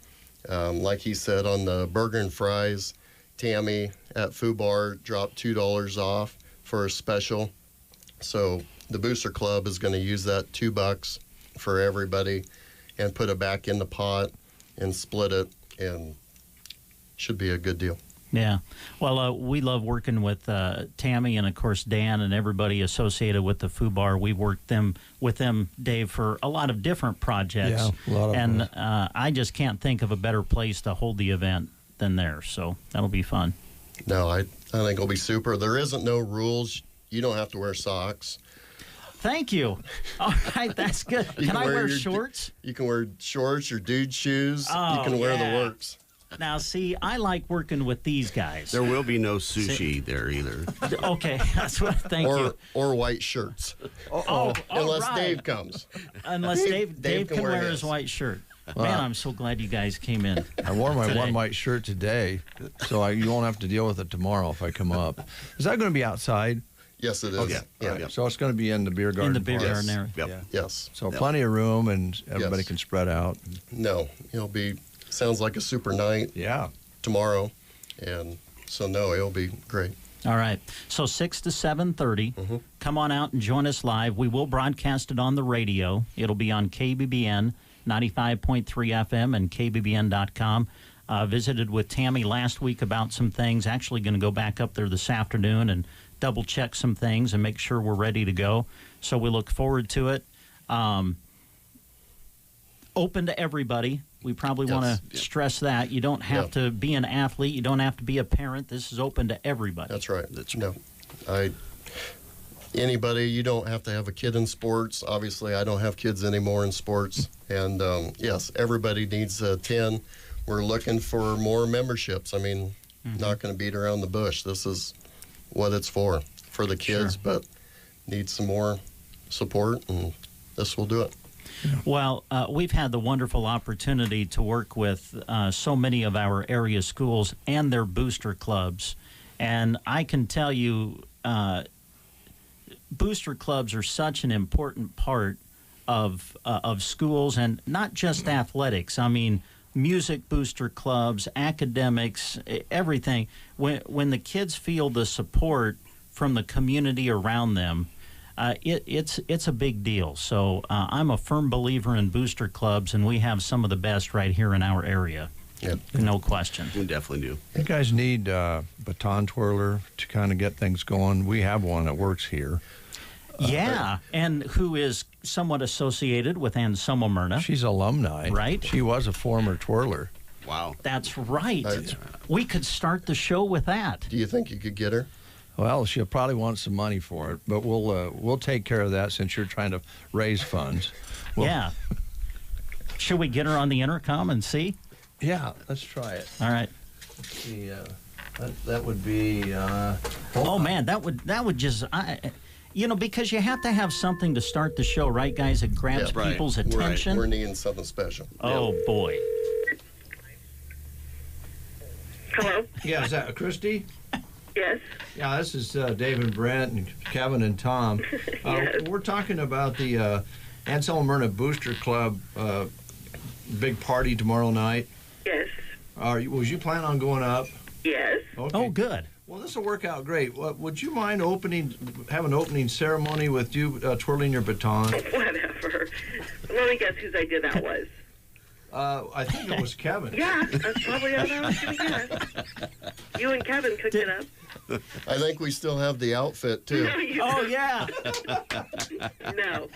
Like he said, on the burger and fries, Tammy at FUBAR dropped $2 off for a special. So the Booster Club is going to use that $2 for everybody and put it back in the pot and split it, and should be a good deal. Yeah. Well, we love working with Tammy and, of course, Dan and everybody associated with the FUBAR. We've worked with them, Dave, for a lot of different projects. Yeah, a lot of them. And I just can't think of a better place to hold the event than there. So that'll be fun. No, I think it'll be super. There isn't no rules. You don't have to wear socks. Thank you. All right, that's good. Can I wear shorts? You can wear shorts, your dude shoes. Oh, you can wear the works. Now, see, I like working with these guys. there will be no sushi there either. Okay, that's what. Thank you. Or white shirts. Unless Dave comes. Unless Dave can wear his white shirt. Man, I'm so glad you guys came in. I wore my one white shirt today, so you won't have to deal with it tomorrow if I come up. Is that going to be outside? Yes, it is. Okay. Yeah. So it's going to be in the beer garden. In the beer garden area. Yep. Yeah. Yes. So plenty of room, and everybody can spread out. No, it'll be. Sounds like a super night. Yeah. Tomorrow, and so it'll be great. All right. So 6 to 7:30. Come on out and join us live. We will broadcast it on the radio. It'll be on KBBN 95.3 FM and KBBN.com. Visited with Tammy last week about some things. Actually going to go back up there this afternoon and double check some things and make sure we're ready to go. So we look forward to it. Open to everybody. We probably want to stress that. You don't have to be an athlete. You don't have to be a parent. This is open to everybody. That's right. Anybody, you don't have to have a kid in sports. Obviously, I don't have kids anymore in sports. And yes, everybody needs to attend. We're looking for more memberships. I mean, not going to beat around the bush. This is what it's for the kids, but need some more support, and this will do it. Well, we've had the wonderful opportunity to work with so many of our area schools and their booster clubs. And I can tell you, booster clubs are such an important part of schools, and not just athletics. I mean, music booster clubs, academics, everything. When the kids feel the support from the community around them, it's a big deal. So I'm a firm believer in booster clubs, and we have some of the best right here in our area. Yep. No question. We definitely do. You guys need a baton twirler to kind of get things going. We have one that works here. Yeah, and who is somewhat associated with Anselmo Myrna. She's alumni. Right. She was a former twirler. Wow. That's right. We could start the show with that. Do you think you could get her? Well, she'll probably want some money for it, but we'll take care of that since you're trying to raise funds. Yeah. Should we get her on the intercom and see? Yeah, let's try it. All right. Let's see. That would be. Man, that would just. Because you have to have something to start the show, right, guys? It grabs people's attention. We're needing something special. Oh, boy. Hello? Yeah, is that Christy? Yes. Yeah, this is Dave and Brent and Kevin and Tom. Yes. We're talking about the Anselmo Myrna Booster Club big party tomorrow night. Yes. Was you planning on going up? Yes. Okay. Oh, good. Well, this will work out great. Would you mind have an opening ceremony with you twirling your baton? Whatever. Let me guess whose idea that was. I think it was Kevin. Yeah, that's probably what I was going to guess. You and Kevin cooked it up. I think we still have the outfit, too. No, you Oh, don't. yeah. No.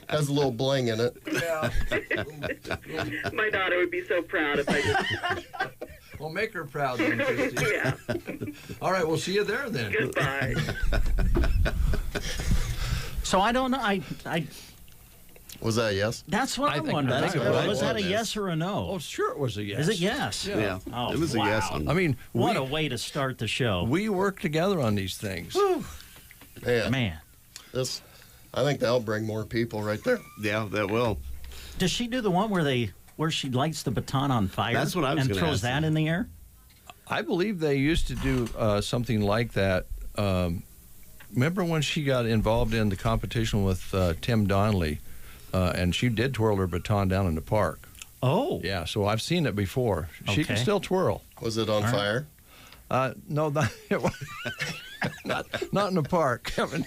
Has a little bling in it. Yeah. My daughter would be so proud if I just... Well, make her proud then, Christy. Yeah. All right, we'll see you there then. Goodbye. So I don't know. I Was that a yes? That's what I'm wondering. Was that a yes or a no? Oh, sure it was a yes. Is it yes? Yeah. Oh, It was a yes wow. on- I mean, What a way to start the show. we work together on these things. Man. I think that'll bring more people right there. Yeah, that will. Does she do the one where she lights the baton on fire? That's what I was and gonna throws ask that you. in the air? I believe they used to do something like that. Remember when she got involved in the competition with Tim Donnelly, and she did twirl her baton down in the park. Oh. Yeah, so I've seen it before. She can Okay. still twirl. Was it on fire? No, not in the park, Kevin.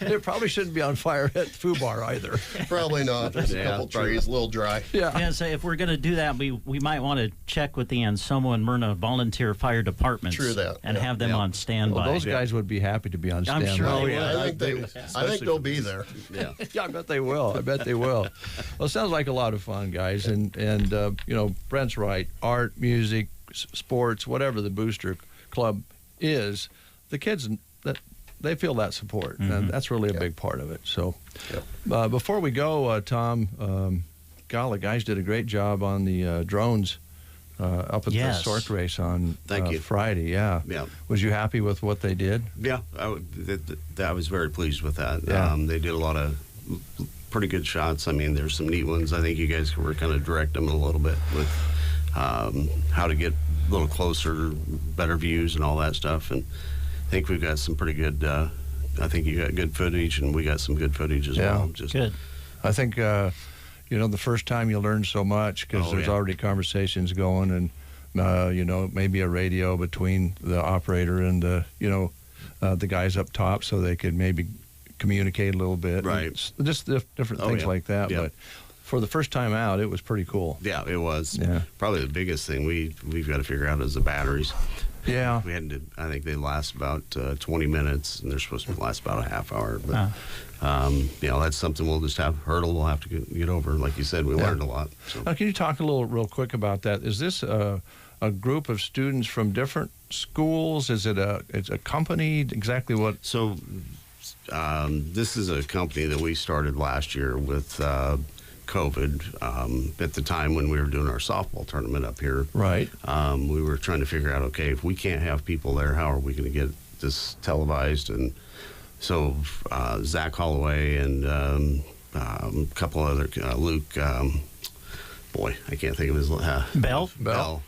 It probably shouldn't be on fire at the Foo Bar either. Probably not. There's a couple trees, a little dry. Yeah. So if we're going to do that, we might want to check with the Anselmo and Myrna volunteer fire departments. True that. And have them on standby. Well, those guys would be happy to be on I'm standby. sure Oh, they yeah. would. I think they'll be there. Yeah. Yeah, I bet they will. Well, it sounds like a lot of fun, guys. And Brent's right. Art, music, sports, whatever the Booster Club is, the kids, they feel that support. And that's really a big part of it. So before we go, Tom, golly, guys did a great job on the drones up at the SORC race on Friday. Yeah. Was you happy with what they did? Yeah, I was very pleased with that. Yeah. They did a lot of pretty good shots. I mean, there's some neat ones. I think you guys were kind of directing them a little bit with how to get a little closer, better views and all that stuff. And I think we've got some pretty good, I think you got good footage, and we got some good footage as well. Just good. I think, the first time you learn so much because there's already conversations going and, maybe a radio between the operator and, the guys up top so they could maybe communicate a little bit. Right. Just different things like that. Yeah. But for the first time out, it was pretty cool. Yeah, it was. Yeah. Probably the biggest thing we've got to figure out is the batteries. Yeah. We had to, I think they last about 20 minutes, and they're supposed to last about a half hour. But, that's something we'll just hurdle we'll have to get over. Like you said, we learned a lot. So. Now, can you talk real quick about that? Is this a group of students from different schools? Is it it's a company? Exactly what? So this is a company that we started last year with COVID. At the time when we were doing our softball tournament up here, right? We were trying to figure out, okay, if we can't have people there, how are we going to get this televised? And so Zach Holloway and a couple other Luke. Boy, I can't think of his Bell. Bell.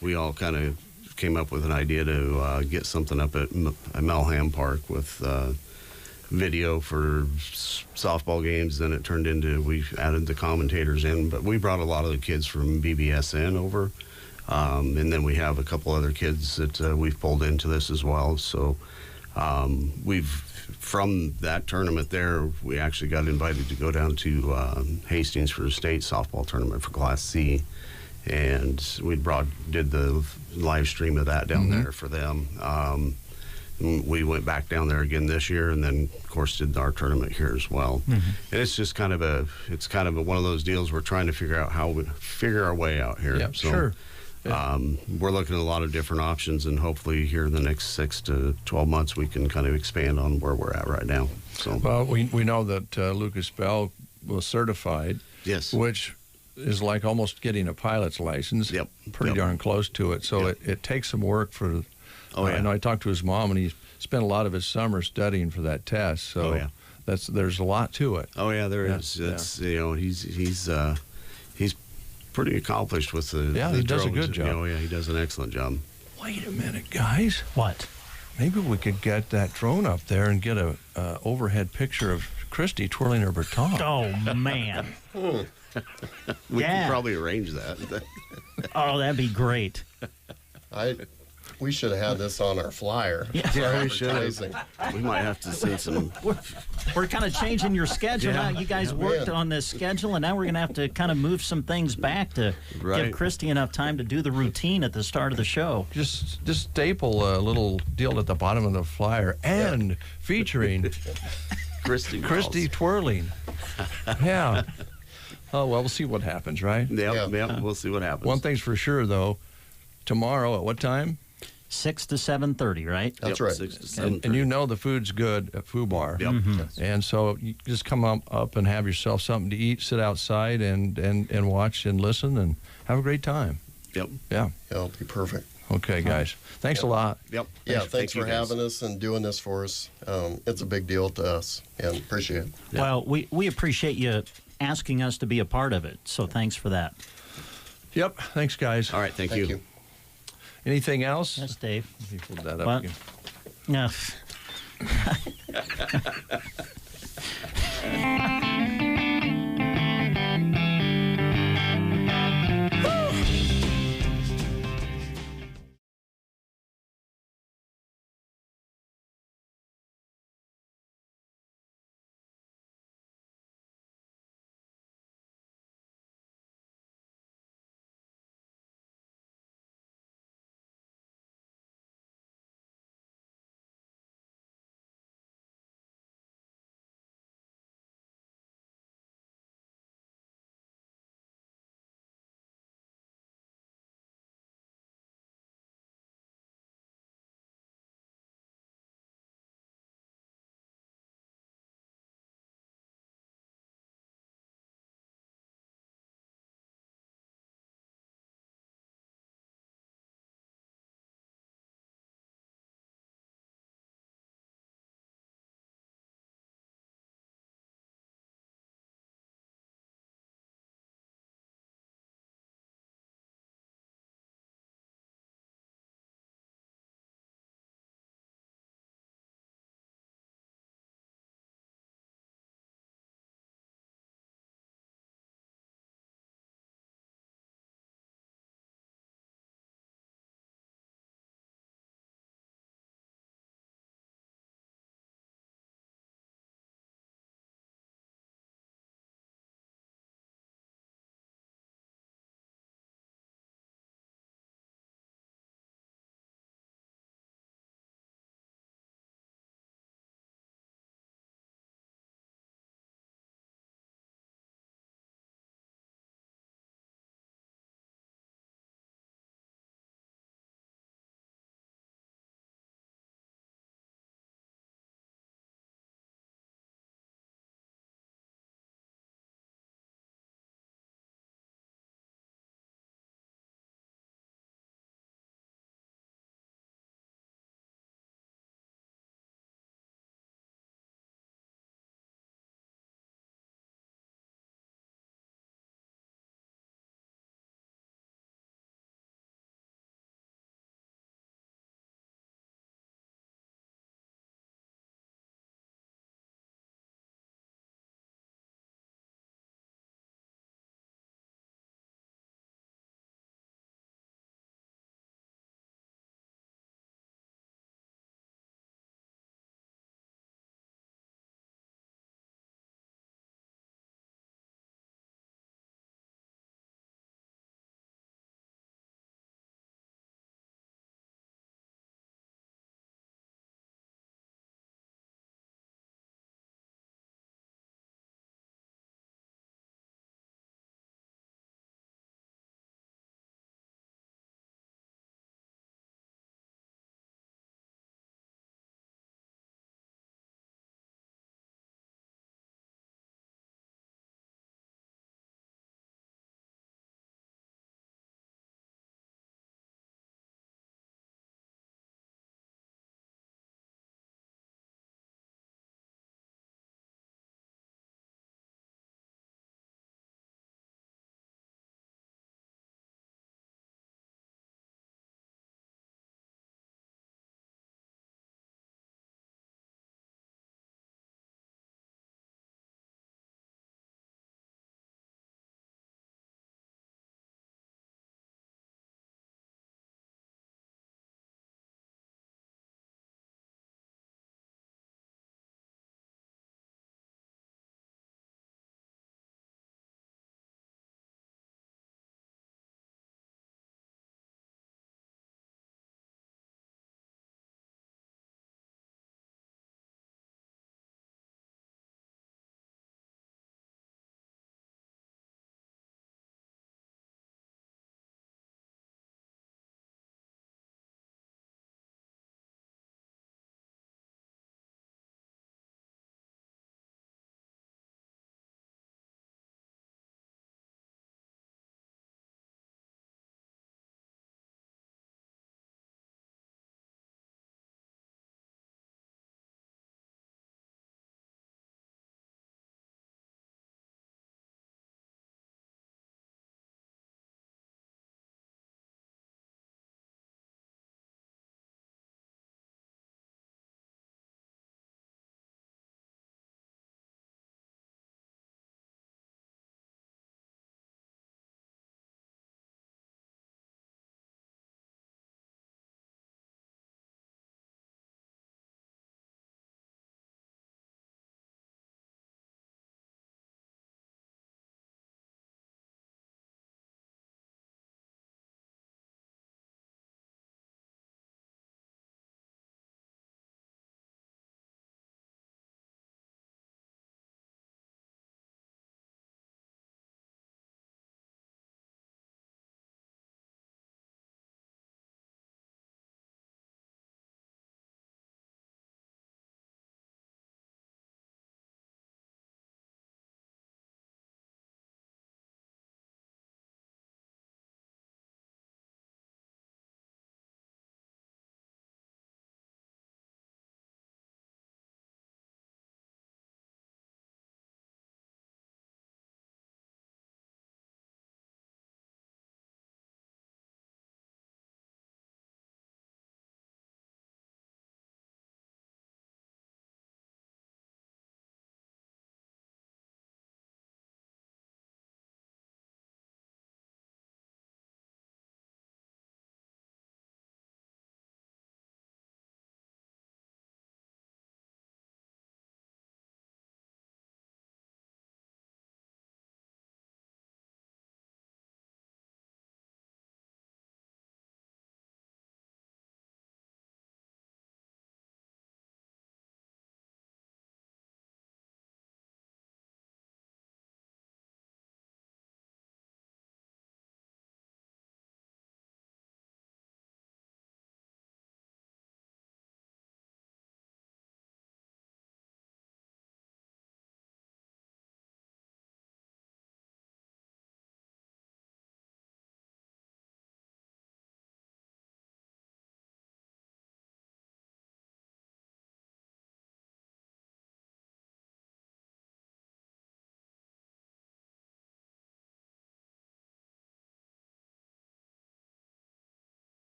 We all kind of came up with an idea to get something up at Melham Park with video for softball games. Then it turned into, we added the commentators in, but we brought a lot of the kids from BBSN over. And then we have a couple other kids that we've pulled into this as well. So from that tournament there, we actually got invited to go down to Hastings for a state softball tournament for Class C. And we did the live stream of that down there for them. We went back down there again this year, and then of course did our tournament here as well. And it's just kind of one of those deals we're trying to figure out how we figure our way out here. Yeah, so, sure. We're looking at a lot of different options, and hopefully here in the next 6 to 12 months we can kind of expand on where we're at right now. So, well, we know that Lucas Bell was certified. Yes. Which is like almost getting a pilot's license. Yep. Pretty darn close to it. So it takes some work for. Oh, yeah. I know I talked to his mom, and he spent a lot of his summer studying for that test. So there's a lot to it. Oh yeah, there is. It's he's pretty accomplished with the. Yeah, the he does a drones. good job. Oh yeah, he does an excellent job. Wait a minute, guys. What? Maybe we could get that drone up there and get a overhead picture of Christy twirling her baton. Oh, man. We could probably arrange that. Oh, that'd be great. We should have had this on our flyer. Yeah, we should have. We might have to send some. We're kind of changing your schedule now. You guys worked on this schedule, and now we're going to have to kind of move some things back to give Christy enough time to do the routine at the start of the show. Just staple a little deal at the bottom of the flyer and featuring Christy twirling. Yeah. Oh, well, we'll see what happens, right? Yeah, we'll see what happens. One thing's for sure, though. Tomorrow, at what time? 6 to 7:30, right? That's right. 6 to 7:30. And you know the food's good at Foo Bar. Yep. And so you just come up and have yourself something to eat, sit outside and watch and listen and have a great time. Yep. Yeah. It'll be perfect. Okay, guys. Thanks a lot. Yep. Yeah, thanks for having us and doing this for us. It's a big deal to us, and appreciate it. Yeah. Well, we appreciate you asking us to be a part of it, so thanks for that. Yep. Thanks, guys. All right, thank you. Anything else? Yes, Dave. Let me pull that up What? again. No.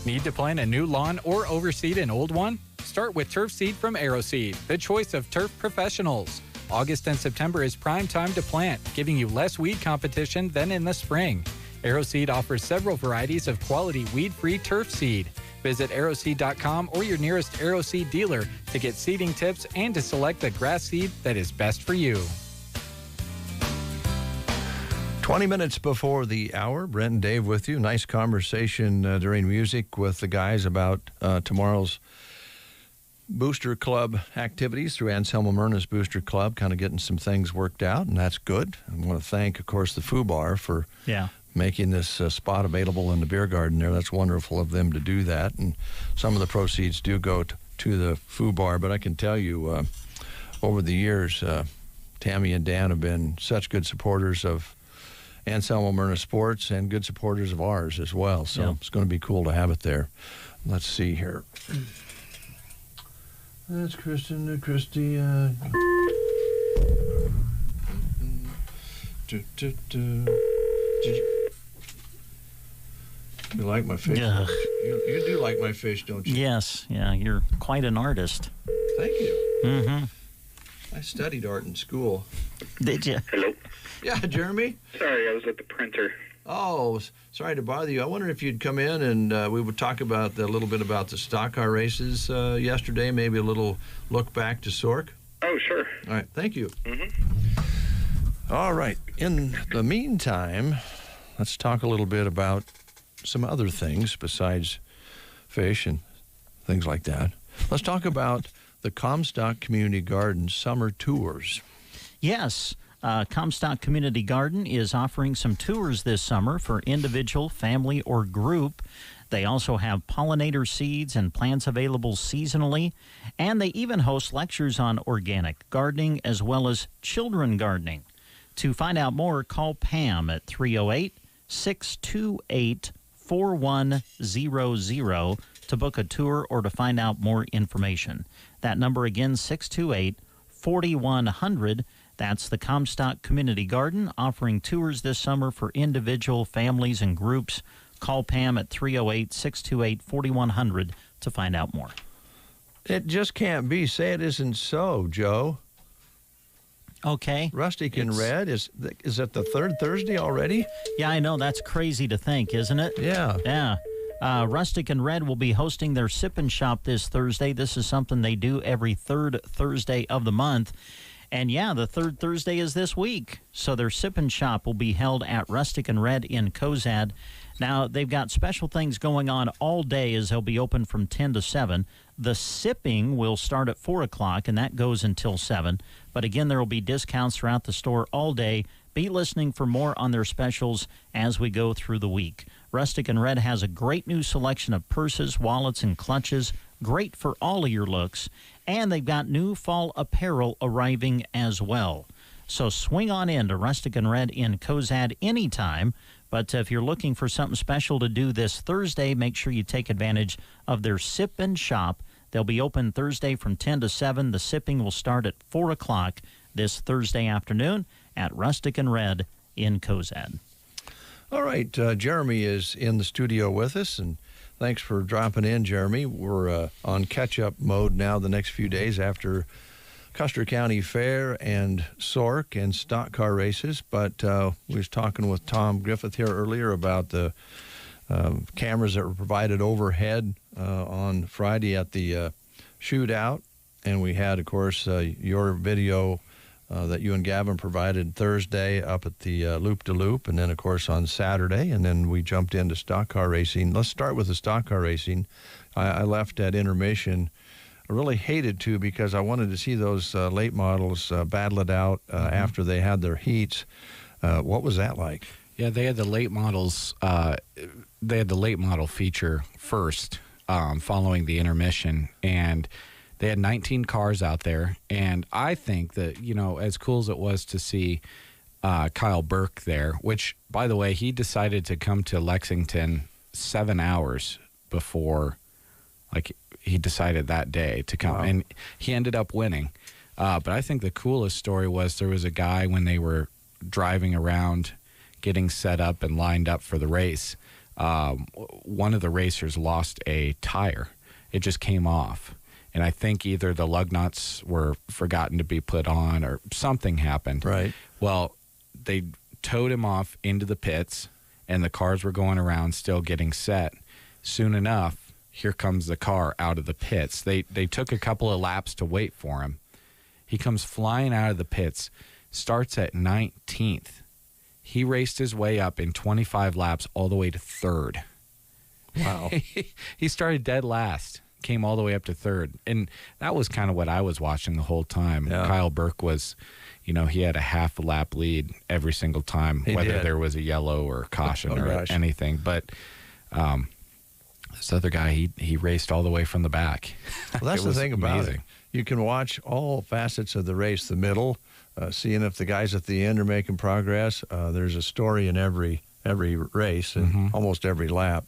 Need to plant a new lawn or overseed an old one? Start with turf seed from AeroSeed, the choice of turf professionals. August and September is prime time to plant, giving you less weed competition than in the spring. AeroSeed offers several varieties of quality weed-free turf seed. Visit aeroseed.com or your nearest AeroSeed dealer to get seeding tips and to select the grass seed that is best for you. 20 minutes before the hour, Brent and Dave with you. Nice conversation during music with the guys about tomorrow's Booster Club activities through Anselmo Myrna's Booster Club, kind of getting some things worked out, and that's good. I want to thank, of course, the Foo Bar for making this spot available in the beer garden there. That's wonderful of them to do that, and some of the proceeds do go to the Foo Bar, but I can tell you over the years, Tammy and Dan have been such good supporters of Anselmo Myrna Sports and good supporters of ours as well, so it's going to be cool to have it there. Let's see here. That's Kristen, Christy. You like my fish? You do like my fish, don't you? Yes. Yeah, you're quite an artist. Thank you. Mm-hmm. I studied art in school. Did you? Hello? Yeah, Jeremy? Sorry, I was at the printer. Oh, sorry to bother you. I wondered if you'd come in and we would talk about a little bit about the stock car races yesterday, maybe a little look back to SORC. Oh, sure. All right, thank you. Mm-hmm. All right. In the meantime, let's talk a little bit about some other things besides fish and things like that. Let's talk about the Comstock Community Garden summer tours. Yes. Comstock Community Garden is offering some tours this summer for individual, family, or group. They also have pollinator seeds and plants available seasonally, and they even host lectures on organic gardening as well as children gardening. To find out more, call Pam at 308-628-4100 to book a tour or to find out more information. That number again, 628-4100. That's the Comstock Community Garden, offering tours this summer for individual, families, and groups. Call Pam at 308-628-4100 to find out more. It just can't be. Say it isn't so, Joe. Okay. Rustic in Red, is it the third Thursday already? Yeah, I know. That's crazy to think, isn't it? Yeah. Yeah. Rustic and Red will be hosting their Sip and Shop this Thursday. This is something they do every third Thursday of the month. And yeah, the third Thursday is this week. So their Sip and Shop will be held at Rustic and Red in Cozad. Now, they've got special things going on all day as they'll be open from 10 to 7. The sipping will start at 4 o'clock, and that goes until 7. But again, there will be discounts throughout the store all day. Be listening for more on their specials as we go through the week. Rustic and Red has a great new selection of purses, wallets, and clutches. Great for all of your looks. And they've got new fall apparel arriving as well. So swing on in to Rustic and Red in Cozad anytime. But if you're looking for something special to do this Thursday, make sure you take advantage of their Sip and Shop. They'll be open Thursday from 10 to 7. The sipping will start at 4 o'clock this Thursday afternoon at Rustic and Red in Cozad. All right. Jeremy is in the studio with us, and thanks for dropping in, Jeremy. We're on catch-up mode now the next few days after Custer County Fair and SORC and stock car races. But we was talking with Tom Griffith here earlier about the cameras that were provided overhead on Friday at the shootout. And we had, of course, your video that you and Gavin provided Thursday up at the Loop-de-Loop, and then, of course, on Saturday. And then we jumped into stock car racing. Let's start with the stock car racing. I left at intermission. I really hated to because I wanted to see those late models battle it out after they had their heats. What was that like? Yeah, they had the late models. They had the late model feature first, following the intermission, and they had 19 cars out there. And I think that, you know, as cool as it was to see Kyle Burke there, which, by the way, he decided to come to Lexington 7 hours before, like, he decided that day to come. Wow. And he ended up winning. But I think the coolest story was there was a guy when they were driving around getting set up and lined up for the race. one of the racers lost a tire. It just came off. And I think either the lug nuts were forgotten to be put on or something happened. Right. Well, they towed him off into the pits, and the cars were going around still getting set. Soon enough, here comes the car out of the pits. They took a couple of laps to wait for him. He comes flying out of the pits, starts at 19th. He raced his way up in 25 laps all the way to third. Wow. He started dead last, came all the way up to third. And that was kind of what I was watching the whole time. Yeah. Kyle Burke was, he had a half a lap lead every single time, whether there was a yellow or caution or anything. But this other guy, he raced all the way from the back. Well, that's the thing about it. You can watch all facets of the race, the middle, seeing if the guys at the end are making progress. There's a story in every race and almost every lap.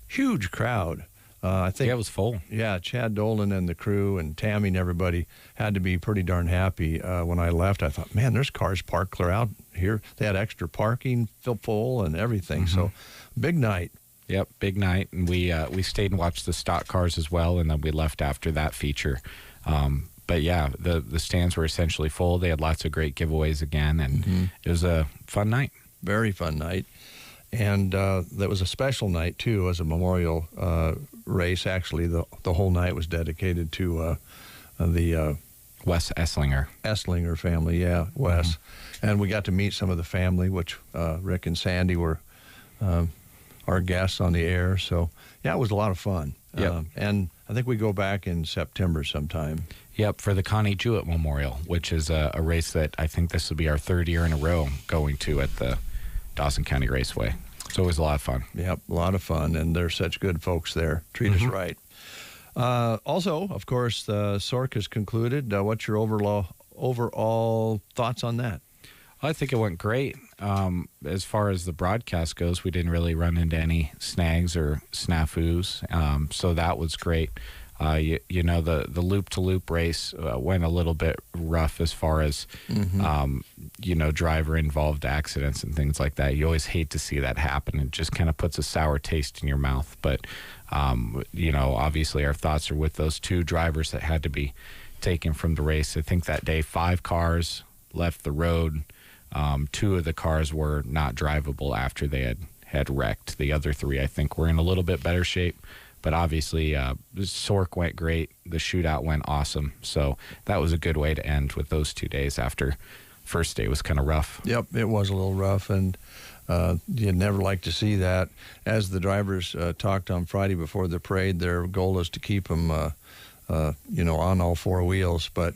Huge crowd. I think it was full. Yeah, Chad Dolan and the crew and Tammy and everybody had to be pretty darn happy. When I left, I thought, man, there's cars parked clear out here. They had extra parking, full and everything. So big night. Yep, big night. And we stayed and watched the stock cars as well, and then we left after that feature. But yeah, the stands were essentially full. They had lots of great giveaways again, and it was a fun night. Very fun night. And that was a special night, too, as a memorial race. Actually, the whole night was dedicated to the Wes Esslinger family, yeah, Wes. And we got to meet some of the family, which Rick and Sandy were our guests on the air. So, yeah, it was a lot of fun. Yep. And I think we go back in September sometime. Yep, for the Connie Jewett Memorial, which is a race that I think this will be our third year in a row going to at the Dawson County Raceway. So it was a lot of fun. Yep, a lot of fun, and they're such good folks there. Treat us right. Also, of course, the SORC has concluded. What's your overall thoughts on that? I think it went great. As far as the broadcast goes, we didn't really run into any snags or snafus, so that was great. The loop-to-loop race went a little bit rough as far as, driver-involved accidents and things like that. You always hate to see that happen. It just kind of puts a sour taste in your mouth. But, obviously our thoughts are with those two drivers that had to be taken from the race. I think that day 5 cars left the road. 2 of the cars were not drivable after they had wrecked. The other 3, I think, were in a little bit better shape. But obviously, SORC went great. The shootout went awesome. So that was a good way to end with those 2 days after first day was kind of rough. Yep, it was a little rough, and you'd never like to see that. As the drivers talked on Friday before the parade, their goal is to keep them, on all 4 wheels. But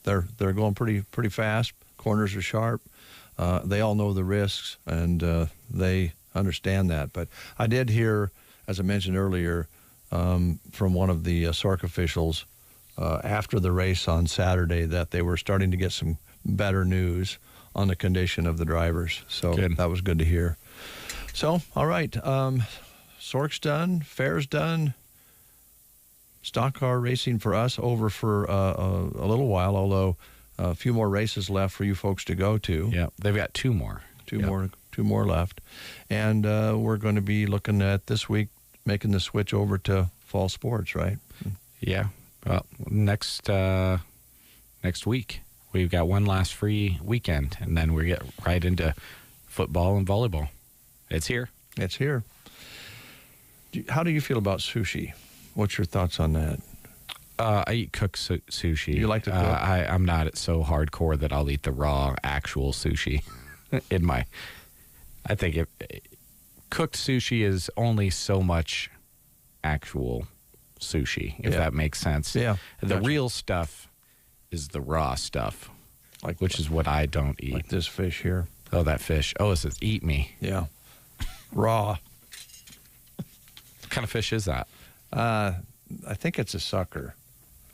they're going pretty fast. Corners are sharp. They all know the risks, and they understand that. But I did hear, as I mentioned earlier, from one of the SORC officials after the race on Saturday that they were starting to get some better news on the condition of the drivers. So that was good to hear. So, all right. SORC's done. Fair's done. Stock car racing for us over for a little while, although a few more races left for you folks to go to. Yeah, they've got 2 more. Two more left. And we're going to be looking at this week making the switch over to fall sports, right? Yeah. Well, next week, we've got one last free weekend, and then we get right into football and volleyball. It's here. It's here. How do you feel about sushi? What's your thoughts on that? I eat cooked sushi. You like to cook? I'm not so hardcore that I'll eat the raw, actual sushi. I think cooked sushi is only so much actual sushi, if that makes sense. Yeah. The real stuff is the raw stuff, which is what I don't eat. Like this fish here. Oh, that fish. Oh, it says eat me. Yeah. Raw. What kind of fish is that? I think it's a sucker.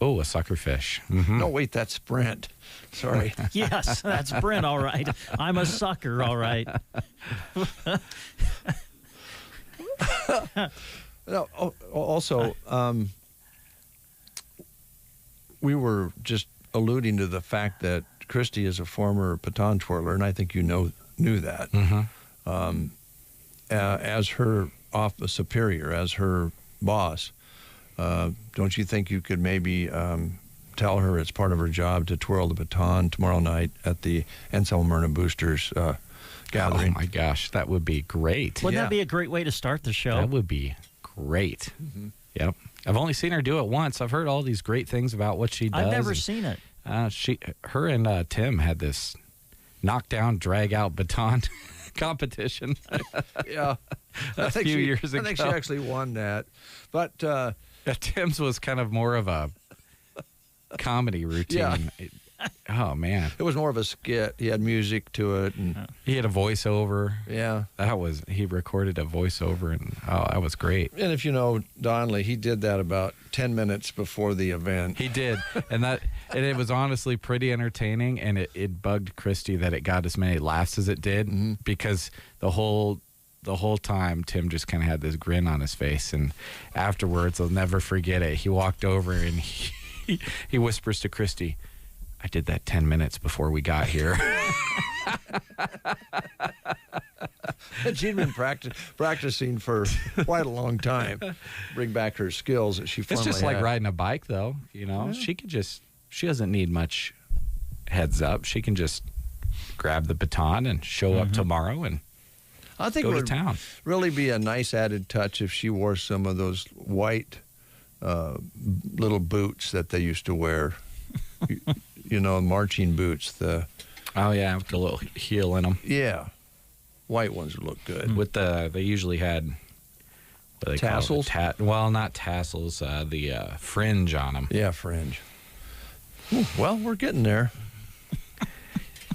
Oh, a sucker fish. No, wait, that's Brent. Sorry. Yes, that's Brent, all right. I'm a sucker, all right. No, also, we were just alluding to the fact that Christy is a former baton twirler, and I think you knew that. as her superior, as her boss, don't you think you could maybe tell her it's part of her job to twirl the baton tomorrow night at the Anselmo Myrna Boosters gathering? Oh my gosh, that would be great. Wouldn't that be a great way to start the show? That would be great. Mm-hmm. Yep. I've only seen her do it once. I've heard all these great things about what she does. I've never seen it. Her and Tim had this knockdown, drag out baton competition. Yeah, a few years ago. I think she actually won that, but Tim's was kind of more of a comedy routine. Yeah. Oh man, it was more of a skit. He had music to it, and he had a voiceover. Yeah, he recorded a voiceover, and that was great. And if you know Donnelly, he did that about 10 minutes before the event. He did, and it was honestly pretty entertaining. And it bugged Christy that it got as many laughs as it did, because the whole time Tim just kind of had this grin on his face. And afterwards, I'll never forget it. He walked over and he whispers to Christy, "I did that 10 minutes before we got here." And she'd been practicing for quite a long time. Bring back her skills that she formerly It's just like had. riding a bike, though. You know, Yeah. she doesn't need much heads up. She can just grab the baton and show up tomorrow and I think go it to would town. really be a nice added touch if she wore some of those white little boots that they used to wear. You know, marching boots. Oh yeah, with the little heel in them. Yeah, white ones would look good. With they usually had what do they tassels. Call it? Well, not tassels. The fringe on them. Yeah, fringe. Ooh, well, we're getting there.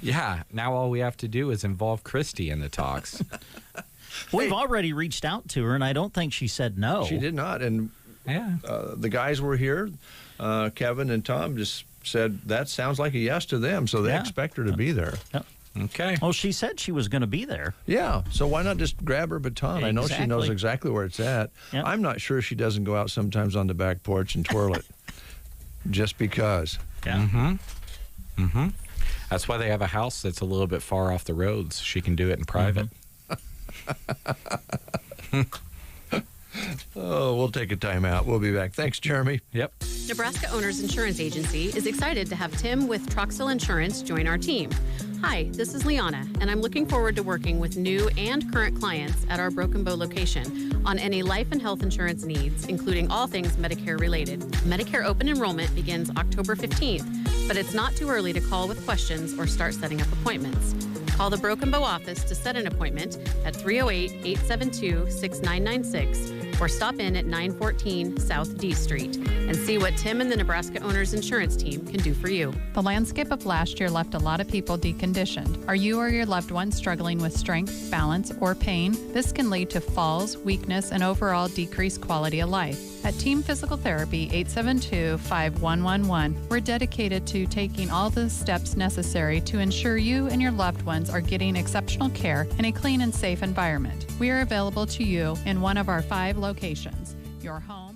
Yeah. Now all we have to do is involve Christy in the talks. We've already reached out to her, and I don't think she said no. She did not, and yeah, the guys were here. Kevin and Tom just said that sounds like a yes to them, so they expect her to be there. Yep. Okay. Well, she said she was going to be there. Yeah, so why not just grab her baton? I know she knows Exactly. exactly where it's at. Yep. I'm not sure she doesn't go out sometimes on the back porch and twirl it, just because. Yeah. Mm-hmm. Mm-hmm. That's why they have a house that's a little bit far off the roads. She can do it in private. Oh, we'll take a time out. We'll be back. Thanks, Jeremy. Yep. Nebraska Owners Insurance Agency is excited to have Tim with Troxel Insurance join our team. Hi, this is Liana, and I'm looking forward to working with new and current clients at our Broken Bow location on any life and health insurance needs, including all things Medicare related. Medicare open enrollment begins October 15th, but it's not too early to call with questions or start setting up appointments. Call the Broken Bow office to set an appointment at 308-872-6996 or stop in at 914 South D Street and see what Tim and the Nebraska Owners Insurance Team can do for you. The landscape of last year left a lot of people deconditioned. Are you or your loved one struggling with strength, balance, or pain? This can lead to falls, weakness, and overall decreased quality of life. At Team Physical Therapy 872-5111, we're dedicated to taking all the steps necessary to ensure you and your loved ones are getting exceptional care in a clean and safe environment. We are available to you in one of our 5 locations. Your home.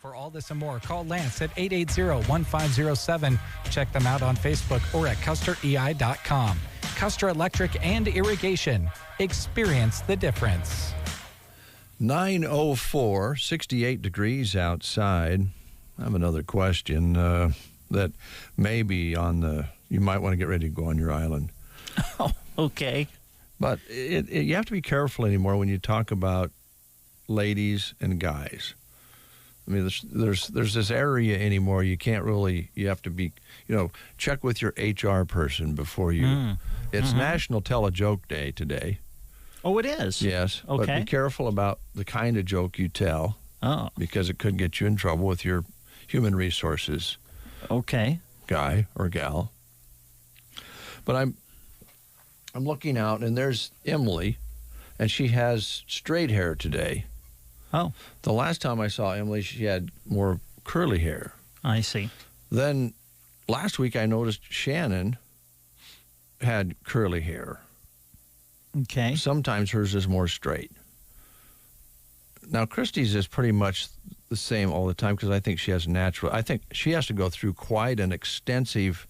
For all this and more, call Lance at 880-1507. Check them out on Facebook or at custerei.com. Custer Electric and Irrigation. Experience the difference. 9:04, 68 degrees outside. I have another question that may be on the... You might want to get ready to go on your island. Oh, okay. But you have to be careful anymore when you talk about ladies and guys. I mean, there's this area anymore. You can't really. You have to be. Check with your HR person before you. It's National Tell a Joke Day today. Oh, it is. Yes. Okay. But be careful about the kind of joke you tell. Oh. Because it could get you in trouble with your human resources. Okay. Guy or gal. But I'm looking out, and there's Emily, and she has straight hair today. Oh. The last time I saw Emily, she had more curly hair. I see. Then last week I noticed Shannon had curly hair. Okay. Sometimes hers is more straight. Now, Christy's is pretty much the same all the time because I think she has natural. I think she has to go through quite an extensive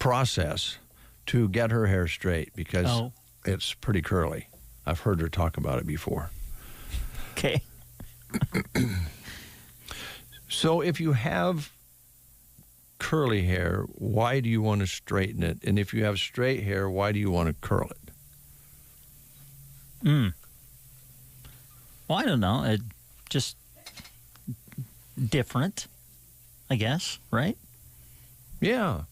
process to get her hair straight because it's pretty curly. I've heard her talk about it before. Okay. So if you have curly hair, why do you want to straighten it? And if you have straight hair, why do you want to curl it? Well, I don't know. It just different, I guess, right? Yeah.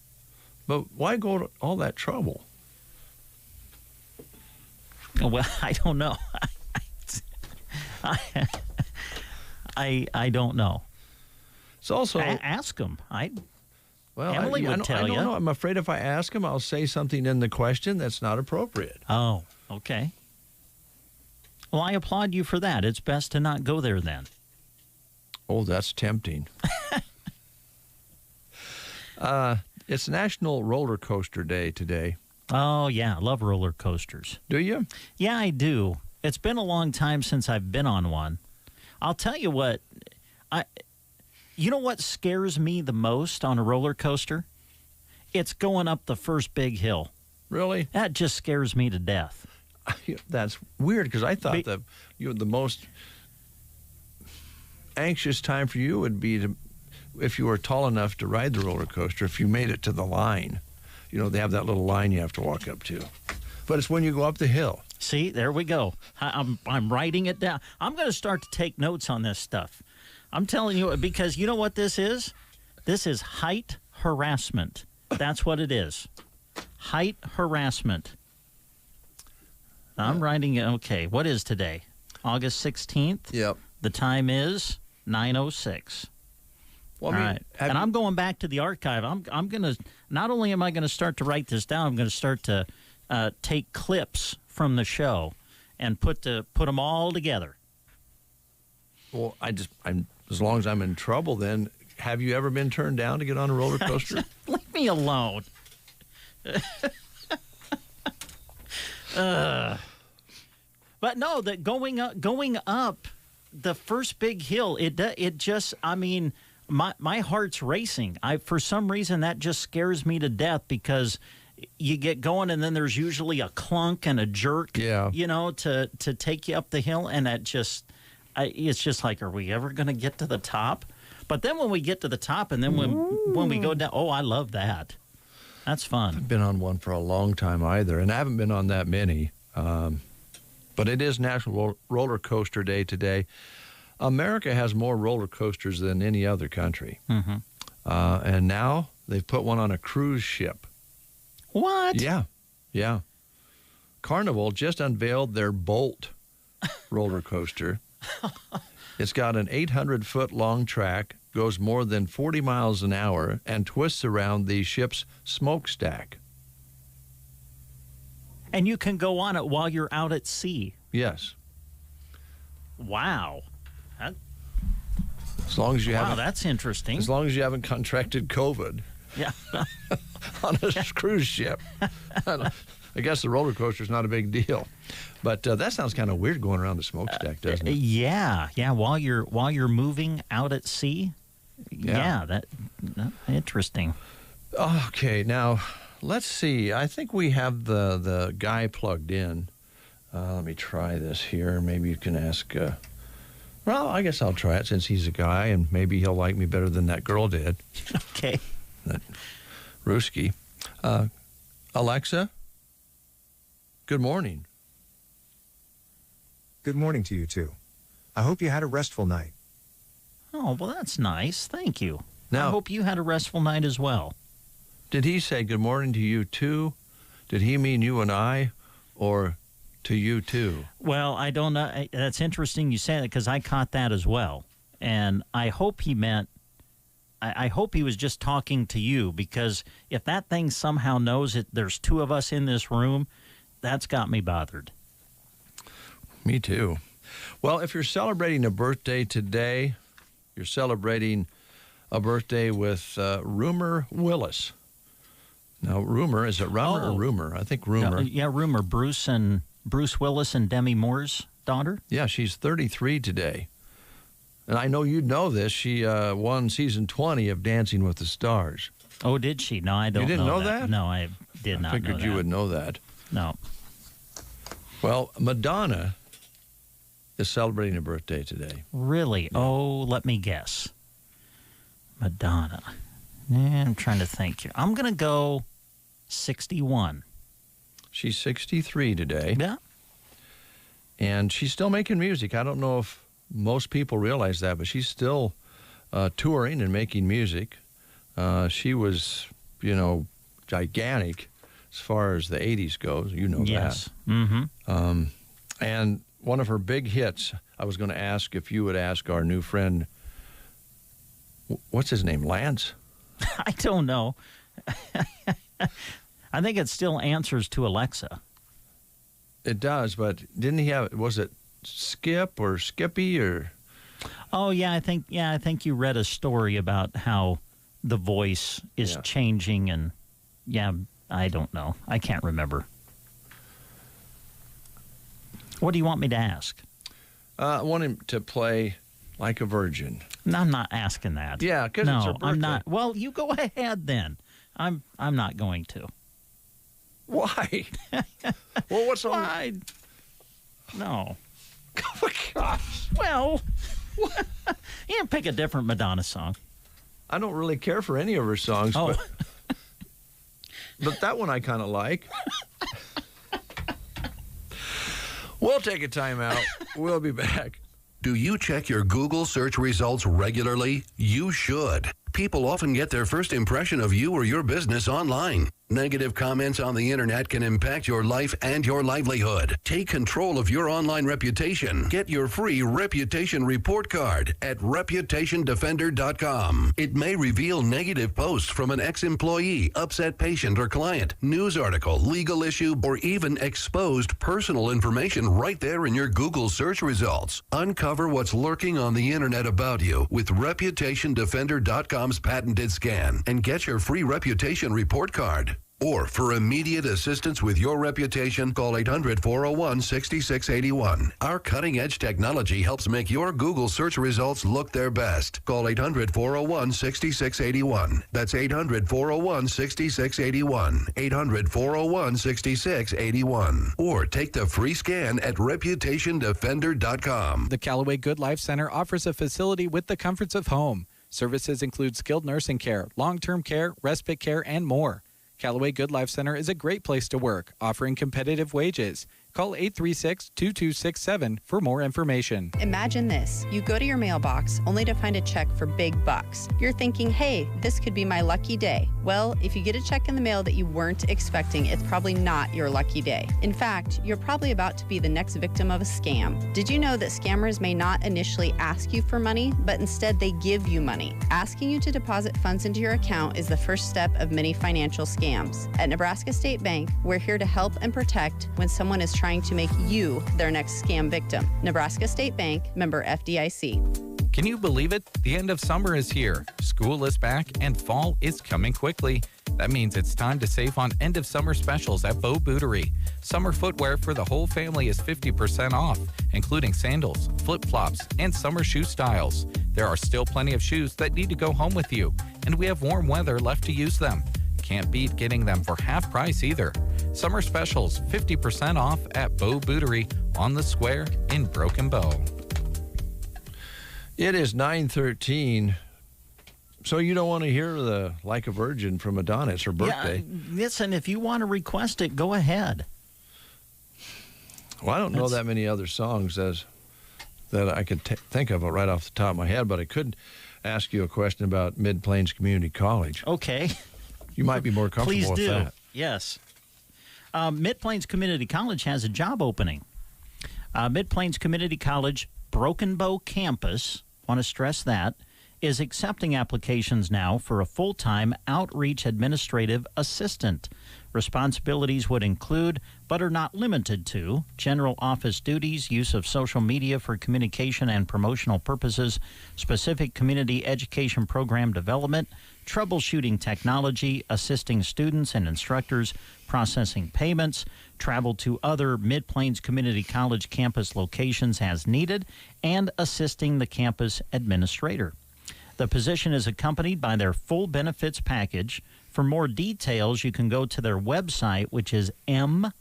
But why go to all that trouble? Well, I don't know. I don't know. It's also ask them. Emily I would tell you. I don't know. I'm afraid if I ask him, I'll say something in the question that's not appropriate. Oh, okay. Well, I applaud you for that. It's best to not go there then. Oh, that's tempting. It's National Roller Coaster Day today. Oh, yeah. I love roller coasters. Do you? Yeah, I do. It's been a long time since I've been on one. I'll tell you what. You know what scares me the most on a roller coaster? It's going up the first big hill. Really? That just scares me to death. That's weird because I thought that the most anxious time for you would be if you were tall enough to ride the roller coaster, if you made it to the line. They have that little line you have to walk up to. But it's when you go up the hill. See, there we go. I'm writing it down. I'm going to start to take notes on this stuff. I'm telling you, because you know what this is? This is height harassment. That's what it is. Height harassment. I'm writing it. Okay, what is today? August 16th? Yep. The time is 9:06. Well, all right. And I'm going back to the archive. I'm going to, not only am I going to start to write this down, I'm going to start to take clips from the show and put them all together. Well, as long as I'm in trouble, then have you ever been turned down to get on a roller coaster? Leave me alone. But no, that going up the first big hill, it just, I mean, my heart's racing. For some reason that just scares me to death because you get going and then there's usually a clunk and a jerk, to take you up the hill, and that just, it's just like, are we ever going to get to the top? But then when we get to the top and then when we go down, I love that. That's fun. I haven't been on one for a long time either, and I haven't been on that many. But it is National Roller Coaster Day today. America has more roller coasters than any other country. Mm-hmm. And now they've put one on a cruise ship. What? Yeah. Carnival just unveiled their Bolt roller coaster. It's got an 800-foot-long track, goes more than 40 miles an hour, and twists around the ship's smokestack. And you can go on it while you're out at sea. Yes. Wow. As long as you haven't. Wow, that's interesting. As long as you haven't contracted COVID. Yeah. on a cruise ship. I guess the roller coaster is not a big deal, but that sounds kind of weird going around the smokestack, doesn't it? Yeah. While you're moving out at sea. Yeah, that interesting. Okay, now let's see. I think we have the guy plugged in. Let me try this here. Maybe you can ask. Well, I guess I'll try it since he's a guy, and maybe he'll like me better than that girl did. Okay. That Ruski. Alexa, good morning. Good morning to you, too. I hope you had a restful night. Oh, well, that's nice. Thank you. Now, I hope you had a restful night as well. Did he say good morning to you, too? Did he mean you and I, or to you, too? Well, I don't know. That's interesting you say that because I caught that as well. And I hope he meant, I hope he was just talking to you, because if that thing somehow knows that there's two of us in this room, that's got me bothered. Me too. Well, if you're celebrating a birthday today, you're celebrating a birthday with Rumor Willis. Now, Rumor, is it Rumor or Rumor? I think Rumor. Yeah, Rumor. Bruce Willis and Demi Moore's daughter? Yeah, she's 33 today. And I know you'd know this. She won season 20 of Dancing with the Stars. Oh, did she? No, I don't know. You didn't know that? No, I did not know that. I figured you would know that. No. Well, Madonna is celebrating a birthday today. Really? Yeah. Oh, let me guess. Madonna. Yeah, I'm trying to think here. I'm going to go 61. She's 63 today. Yeah. And she's still making music. I don't know if most people realize that, but she's still touring and making music. She was, gigantic as far as the 80s goes. You know yes. that. Mm-hmm. And one of her big hits, I was going to ask if you would ask our new friend, what's his name, Lance? I don't know. I think it still answers to Alexa. It does, but didn't he have, was it Skip or Skippy or? Oh, I think you read a story about how the voice is changing, and I don't know. I can't remember. What do you want me to ask? I want him to play Like a Virgin. No, I'm not asking that. Yeah, because it's her birthday. I'm not. Well, you go ahead then. I'm not going to. Why? Well, what's on? Why? No. Oh my gosh. Well, you pick a different Madonna song. I don't really care for any of her songs, but that one I kind of like. We'll take a time out. We'll be back. Do you check your Google search results regularly? You should. People often get their first impression of you or your business online. Negative comments on the internet can impact your life and your livelihood. Take control of your online reputation. Get your free reputation report card at reputationdefender.com. It may reveal negative posts from an ex-employee, upset patient or client, news article, legal issue, or even exposed personal information right there in your Google search results. Uncover what's lurking on the internet about you with reputationdefender.com's patented scan and get your free reputation report card. Or for immediate assistance with your reputation, call 800-401-6681. Our cutting-edge technology helps make your Google search results look their best. Call 800-401-6681. That's 800-401-6681. 800-401-6681. Or take the free scan at reputationdefender.com. The Callaway Good Life Center offers a facility with the comforts of home. Services include skilled nursing care, long-term care, respite care, and more. Callaway Good Life Center is a great place to work, offering competitive wages. Call 836-2267 for more information. Imagine this. You go to your mailbox only to find a check for big bucks. You're thinking, hey, this could be my lucky day. Well, if you get a check in the mail that you weren't expecting, it's probably not your lucky day. In fact, you're probably about to be the next victim of a scam. Did you know that scammers may not initially ask you for money, but instead they give you money? Asking you to deposit funds into your account is the first step of many financial scams. At Nebraska State Bank, we're here to help and protect when someone is trying to make you their next scam victim. Nebraska State Bank, member FDIC. Can you believe it? The end of summer is here. School is back and fall is coming quickly. That means it's time to save on end of summer specials at Bow Bootery. Summer footwear for the whole family is 50% off, including sandals, flip-flops, and summer shoe styles. There are still plenty of shoes that need to go home with you, and we have warm weather left to use them. Can't beat getting them for half price either. Summer specials 50% off at Bow Bootery on the Square in Broken Bow. It is 9:13. So you don't want to hear the Like a Virgin from Madonna. It's her birthday. Yeah, listen, if you want to request it, go ahead. Well, I don't know that many other songs that I could think of right off the top of my head, but I could ask you a question about Mid-Plains Community College. Okay. You might be more comfortable with that. Please do. Yes. Mid-Plains Community College has a job opening. Mid-Plains Community College Broken Bow campus, want to stress that, is accepting applications now for a full-time outreach administrative assistant. Responsibilities would include, but are not limited to, general office duties, use of social media for communication and promotional purposes, specific community education program development, troubleshooting technology, assisting students and instructors, processing payments, travel to other Mid-Plains Community College campus locations as needed, and assisting the campus administrator. The position is accompanied by their full benefits package. For more details, you can go to their website, which is mpcc.edu.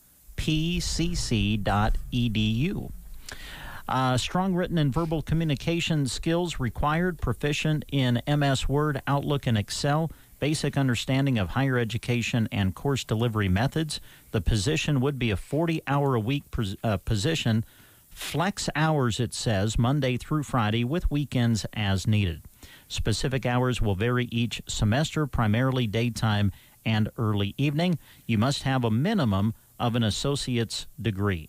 Strong written and verbal communication skills required, proficient in MS Word, Outlook, and Excel, basic understanding of higher education and course delivery methods. The position would be a 40-hour-a-week position, flex hours, it says, Monday through Friday, with weekends as needed. Specific hours will vary each semester, primarily daytime and early evening. You must have a minimum of an associate's degree.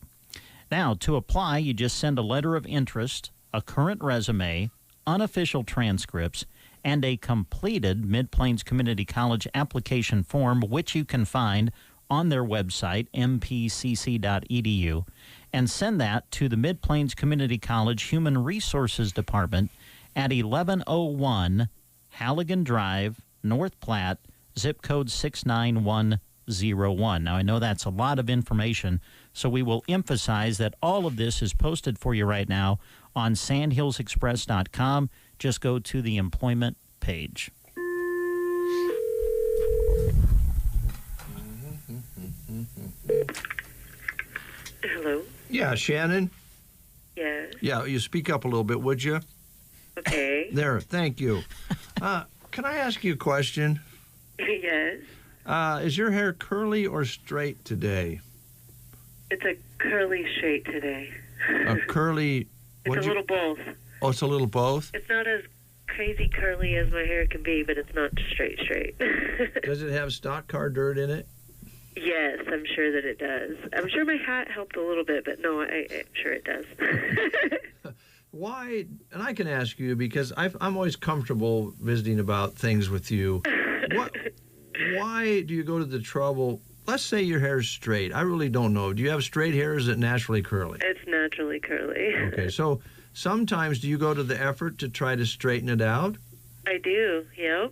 Now, to apply, you just send a letter of interest, a current resume, unofficial transcripts, and a completed Mid-Plains Community College application form, which you can find on their website, mpcc.edu, and send that to the Mid-Plains Community College Human Resources Department at 1101 Halligan Drive, North Platte, zip code 69101. Now, I know that's a lot of information, so we will emphasize that all of this is posted for you right now on sandhillsexpress.com. Just go to the employment page. Hello? Yeah, Shannon? Yes. Yeah, you speak up a little bit, would you? Okay. There, thank you. Can I ask you a question? Yes. Is your hair curly or straight today? It's a curly straight today. A curly... It's a little both. Oh, it's a little both? It's not as crazy curly as my hair can be, but it's not straight. Does it have stock car dirt in it? Yes, I'm sure that it does. I'm sure my hat helped a little bit, but no, I'm sure it does. Why, and I can ask you because I'm always comfortable visiting about things with you. Why do you go to the trouble? Let's say your hair's straight. I really don't know. Do you have straight hair or is it naturally curly? It's naturally curly. Okay, so sometimes do you go to the effort to try to straighten it out? I do, yep.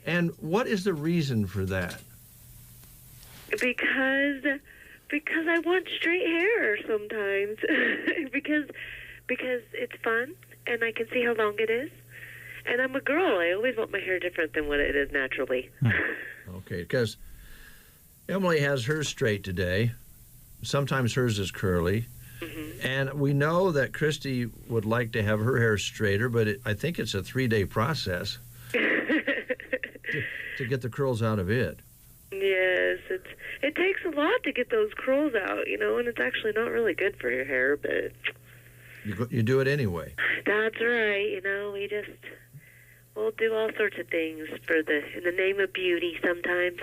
And what is the reason for that? Because I want straight hair sometimes. because it's fun and I can see how long it is. And I'm a girl. I always want my hair different than what it is naturally. Okay, because Emily has hers straight today. Sometimes hers is curly. Mm-hmm. And we know that Christy would like to have her hair straighter, but I think it's a 3-day process to get the curls out of it. Yes, it takes a lot to get those curls out, and it's actually not really good for your hair, but... You do it anyway. That's right, we'll do all sorts of things in the name of beauty sometimes.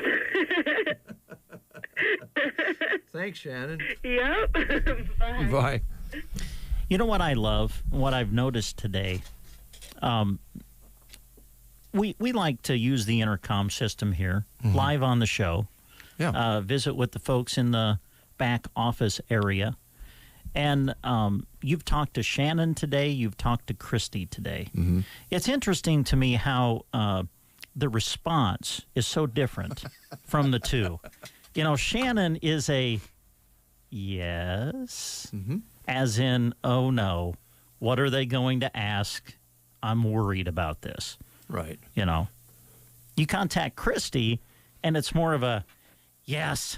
Thanks, Shannon. Yep. Bye. Bye. You know what I love? What I've noticed today? We like to use the intercom system here, live on the show. Yeah. Visit with the folks in the back office area. And you've talked to Shannon today. You've talked to Christy today. Mm-hmm. It's interesting to me how the response is so different from the two. You know, Shannon is a yes, as in, oh no, what are they going to ask? I'm worried about this. Right. You know, you contact Christy, and it's more of a yes.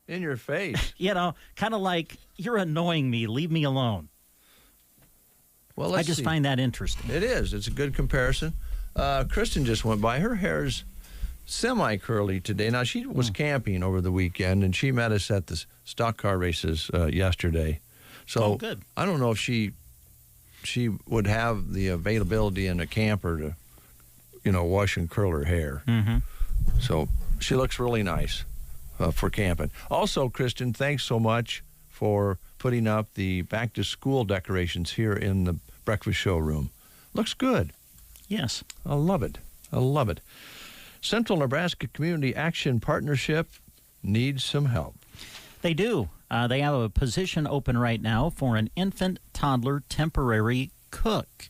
In your face. You know, kind of like, you're annoying me, leave me alone. Well, I just find that interesting. It is. It's a good comparison. Kristen just went by. Her hair's semi-curly today. Now, she was camping over the weekend, and she met us at the stock car races yesterday. So good. I don't know if she would have the availability in a camper to, you know, wash and curl her hair. Mm-hmm. So she looks really nice for camping. Also, Kristen, thanks so much for putting up the back-to-school decorations here in the breakfast showroom. Looks good. Yes. I love it. I love it. Central Nebraska Community Action Partnership needs some help. They do. They have a position open right now for an infant-toddler temporary cook.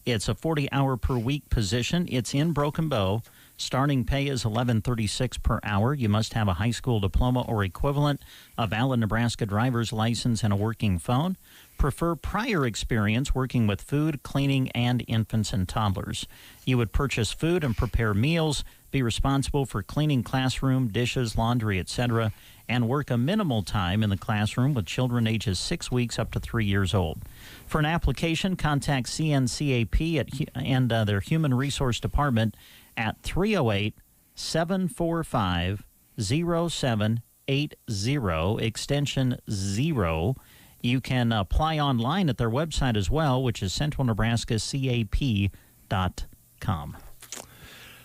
It's a 40-hour-per-week position. It's in Broken Bow. Starting pay is $11.36 per hour. You must have a high school diploma or equivalent, a valid Nebraska driver's license, and a working phone. Prefer prior experience working with food, cleaning, and infants and toddlers. You would purchase food and prepare meals, be responsible for cleaning classroom, dishes, laundry, etc., and work a minimal time in the classroom with children ages 6 weeks up to 3 years old. For an application, contact CNCAP and their Human Resource Department at 308-745-0780, extension 0. You can apply online at their website as well, which is centralnebraskacap.com.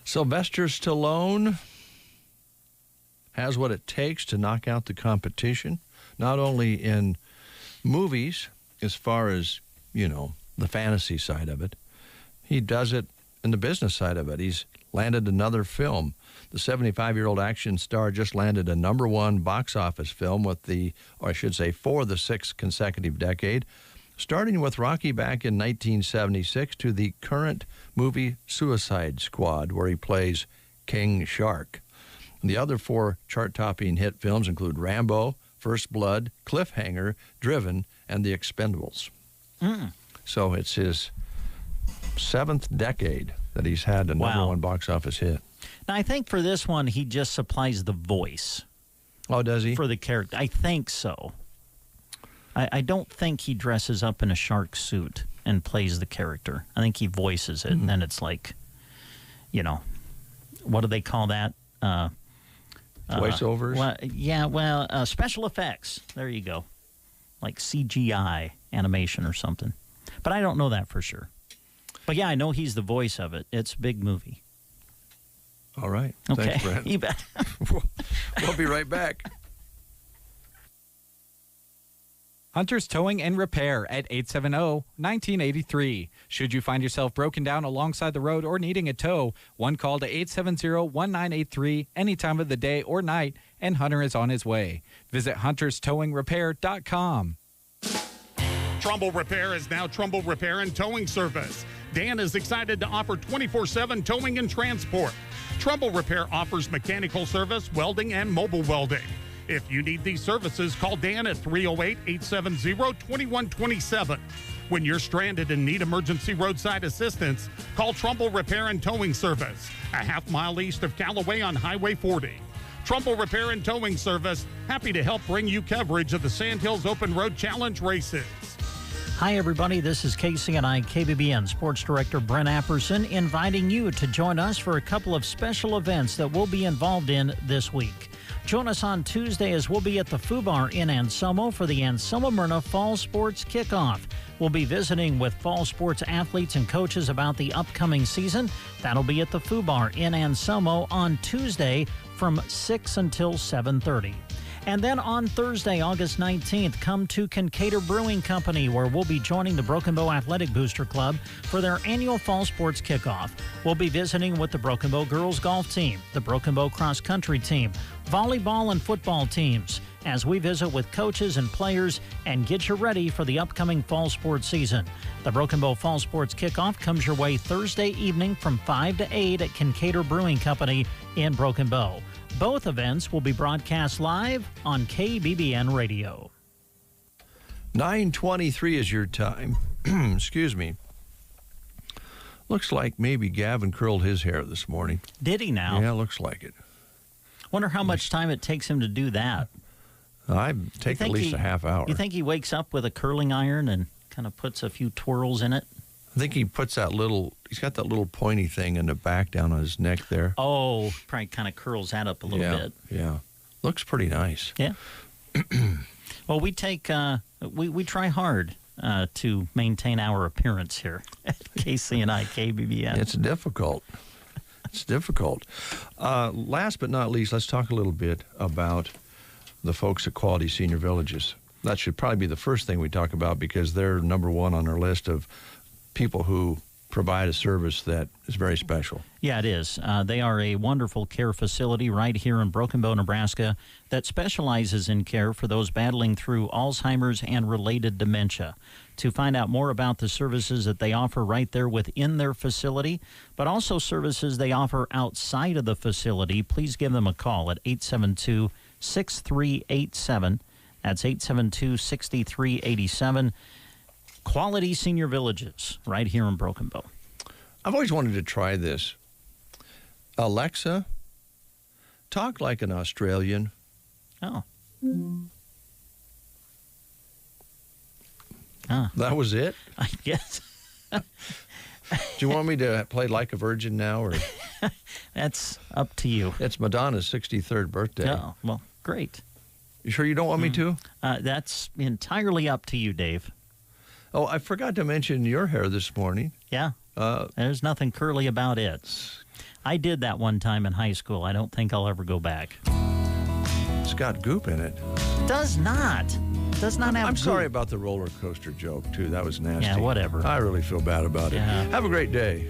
Sylvester Stallone has what it takes to knock out the competition, not only in movies, as far as, you know, the fantasy side of it. He does it in the business side of it. He's landed another film. The 75-year-old action star just landed a #1 box office film for the 6th consecutive decade, starting with Rocky back in 1976 to the current movie Suicide Squad, where he plays King Shark. The other 4 chart-topping hit films include Rambo, First Blood, Cliffhanger, Driven, and The Expendables. So it's his 7th decade that he's had a #1 box office hit. Now, I think for this one, he just supplies the voice. Oh, does he? For the character. I think so. I don't think he dresses up in a shark suit and plays the character. I think he voices it, and then it's like, you know, what do they call that? Voiceovers? Special effects. There you go. Like CGI animation or something. But I don't know that for sure. But yeah, I know he's the voice of it. It's a big movie. All right. Okay. Thanks, Brent. You bet. We'll be right back. Hunter's Towing and Repair at 870-1983. Should you find yourself broken down alongside the road or needing a tow, one call to 870-1983 any time of the day or night, and Hunter is on his way. Visit hunterstowingrepair.com. Trumbull Repair is now Trumbull Repair and Towing Service. Dan is excited to offer 24/7 towing and transport. Trumbull Repair offers mechanical service, welding, and mobile welding. If you need these services, call Dan at 308-870-2127. When you're stranded and need emergency roadside assistance, call Trumbull Repair and Towing Service, a half-mile east of Callaway on Highway 40. Trumbull Repair and Towing Service, happy to help bring you coverage of the Sandhills Open Road Challenge races. Hi, everybody. This is KCNI KBBN Sports Director Brent Apperson inviting you to join us for a couple of special events that we'll be involved in this week. Join us on Tuesday as we'll be at the FUBAR in Anselmo for the Anselmo Myrna Fall Sports Kickoff. We'll be visiting with fall sports athletes and coaches about the upcoming season. That'll be at the FUBAR in Anselmo on Tuesday from 6 until 7:30. And then on Thursday, August 19th, come to Kincaider Brewing Company, where we'll be joining the Broken Bow Athletic Booster Club for their annual fall sports kickoff. We'll be visiting with the Broken Bow girls golf team, the Broken Bow cross country team, volleyball and football teams, as we visit with coaches and players and get you ready for the upcoming fall sports season. The Broken Bow Fall Sports Kickoff comes your way Thursday evening from 5 to 8 at Kincaidor Brewing Company in Broken Bow. Both events will be broadcast live on KBBN Radio. 9:23 is your time. Excuse me. Looks like maybe Gavin curled his hair this morning. Did he now? Yeah, looks like it. Wonder how much time it takes him to do that. I'd take at least a half hour. You think he wakes up with a curling iron and kind of puts a few twirls in it? I think he puts he's got that little pointy thing in the back down on his neck there. Oh, probably kind of curls that up a little bit. Yeah. Looks pretty nice. Yeah. Well, we try hard to maintain our appearance here at KCNI KBBN. It's difficult. It's difficult. Last but not least, let's talk a little bit about the folks at Quality Senior Villages. That should probably be the first thing we talk about because they're number one on our list of people who provide a service that is very special. Yeah, it is. They are a wonderful care facility right here in Broken Bow, Nebraska, that specializes in care for those battling through Alzheimer's and related dementia. To find out more about the services that they offer right there within their facility, but also services they offer outside of the facility, please give them a call at 872-6387. That's 872-6387. Quality Senior Villages right here in Broken Bow. I've always wanted to try this. Alexa, talk like an Australian. Oh. That was it? I guess. Do you want me to play Like a Virgin now? Or that's up to you. It's Madonna's 63rd birthday. Oh, well, great. You sure you don't want me to? That's entirely up to you, Dave. Oh, I forgot to mention your hair this morning. Yeah. There's nothing curly about it. I did that one time in high school. I don't think I'll ever go back. It's got goop in it. Does not have I'm goop. sorry about the roller coaster joke, too. That was nasty. Yeah, whatever. I really feel bad about it. Yeah. Have a great day.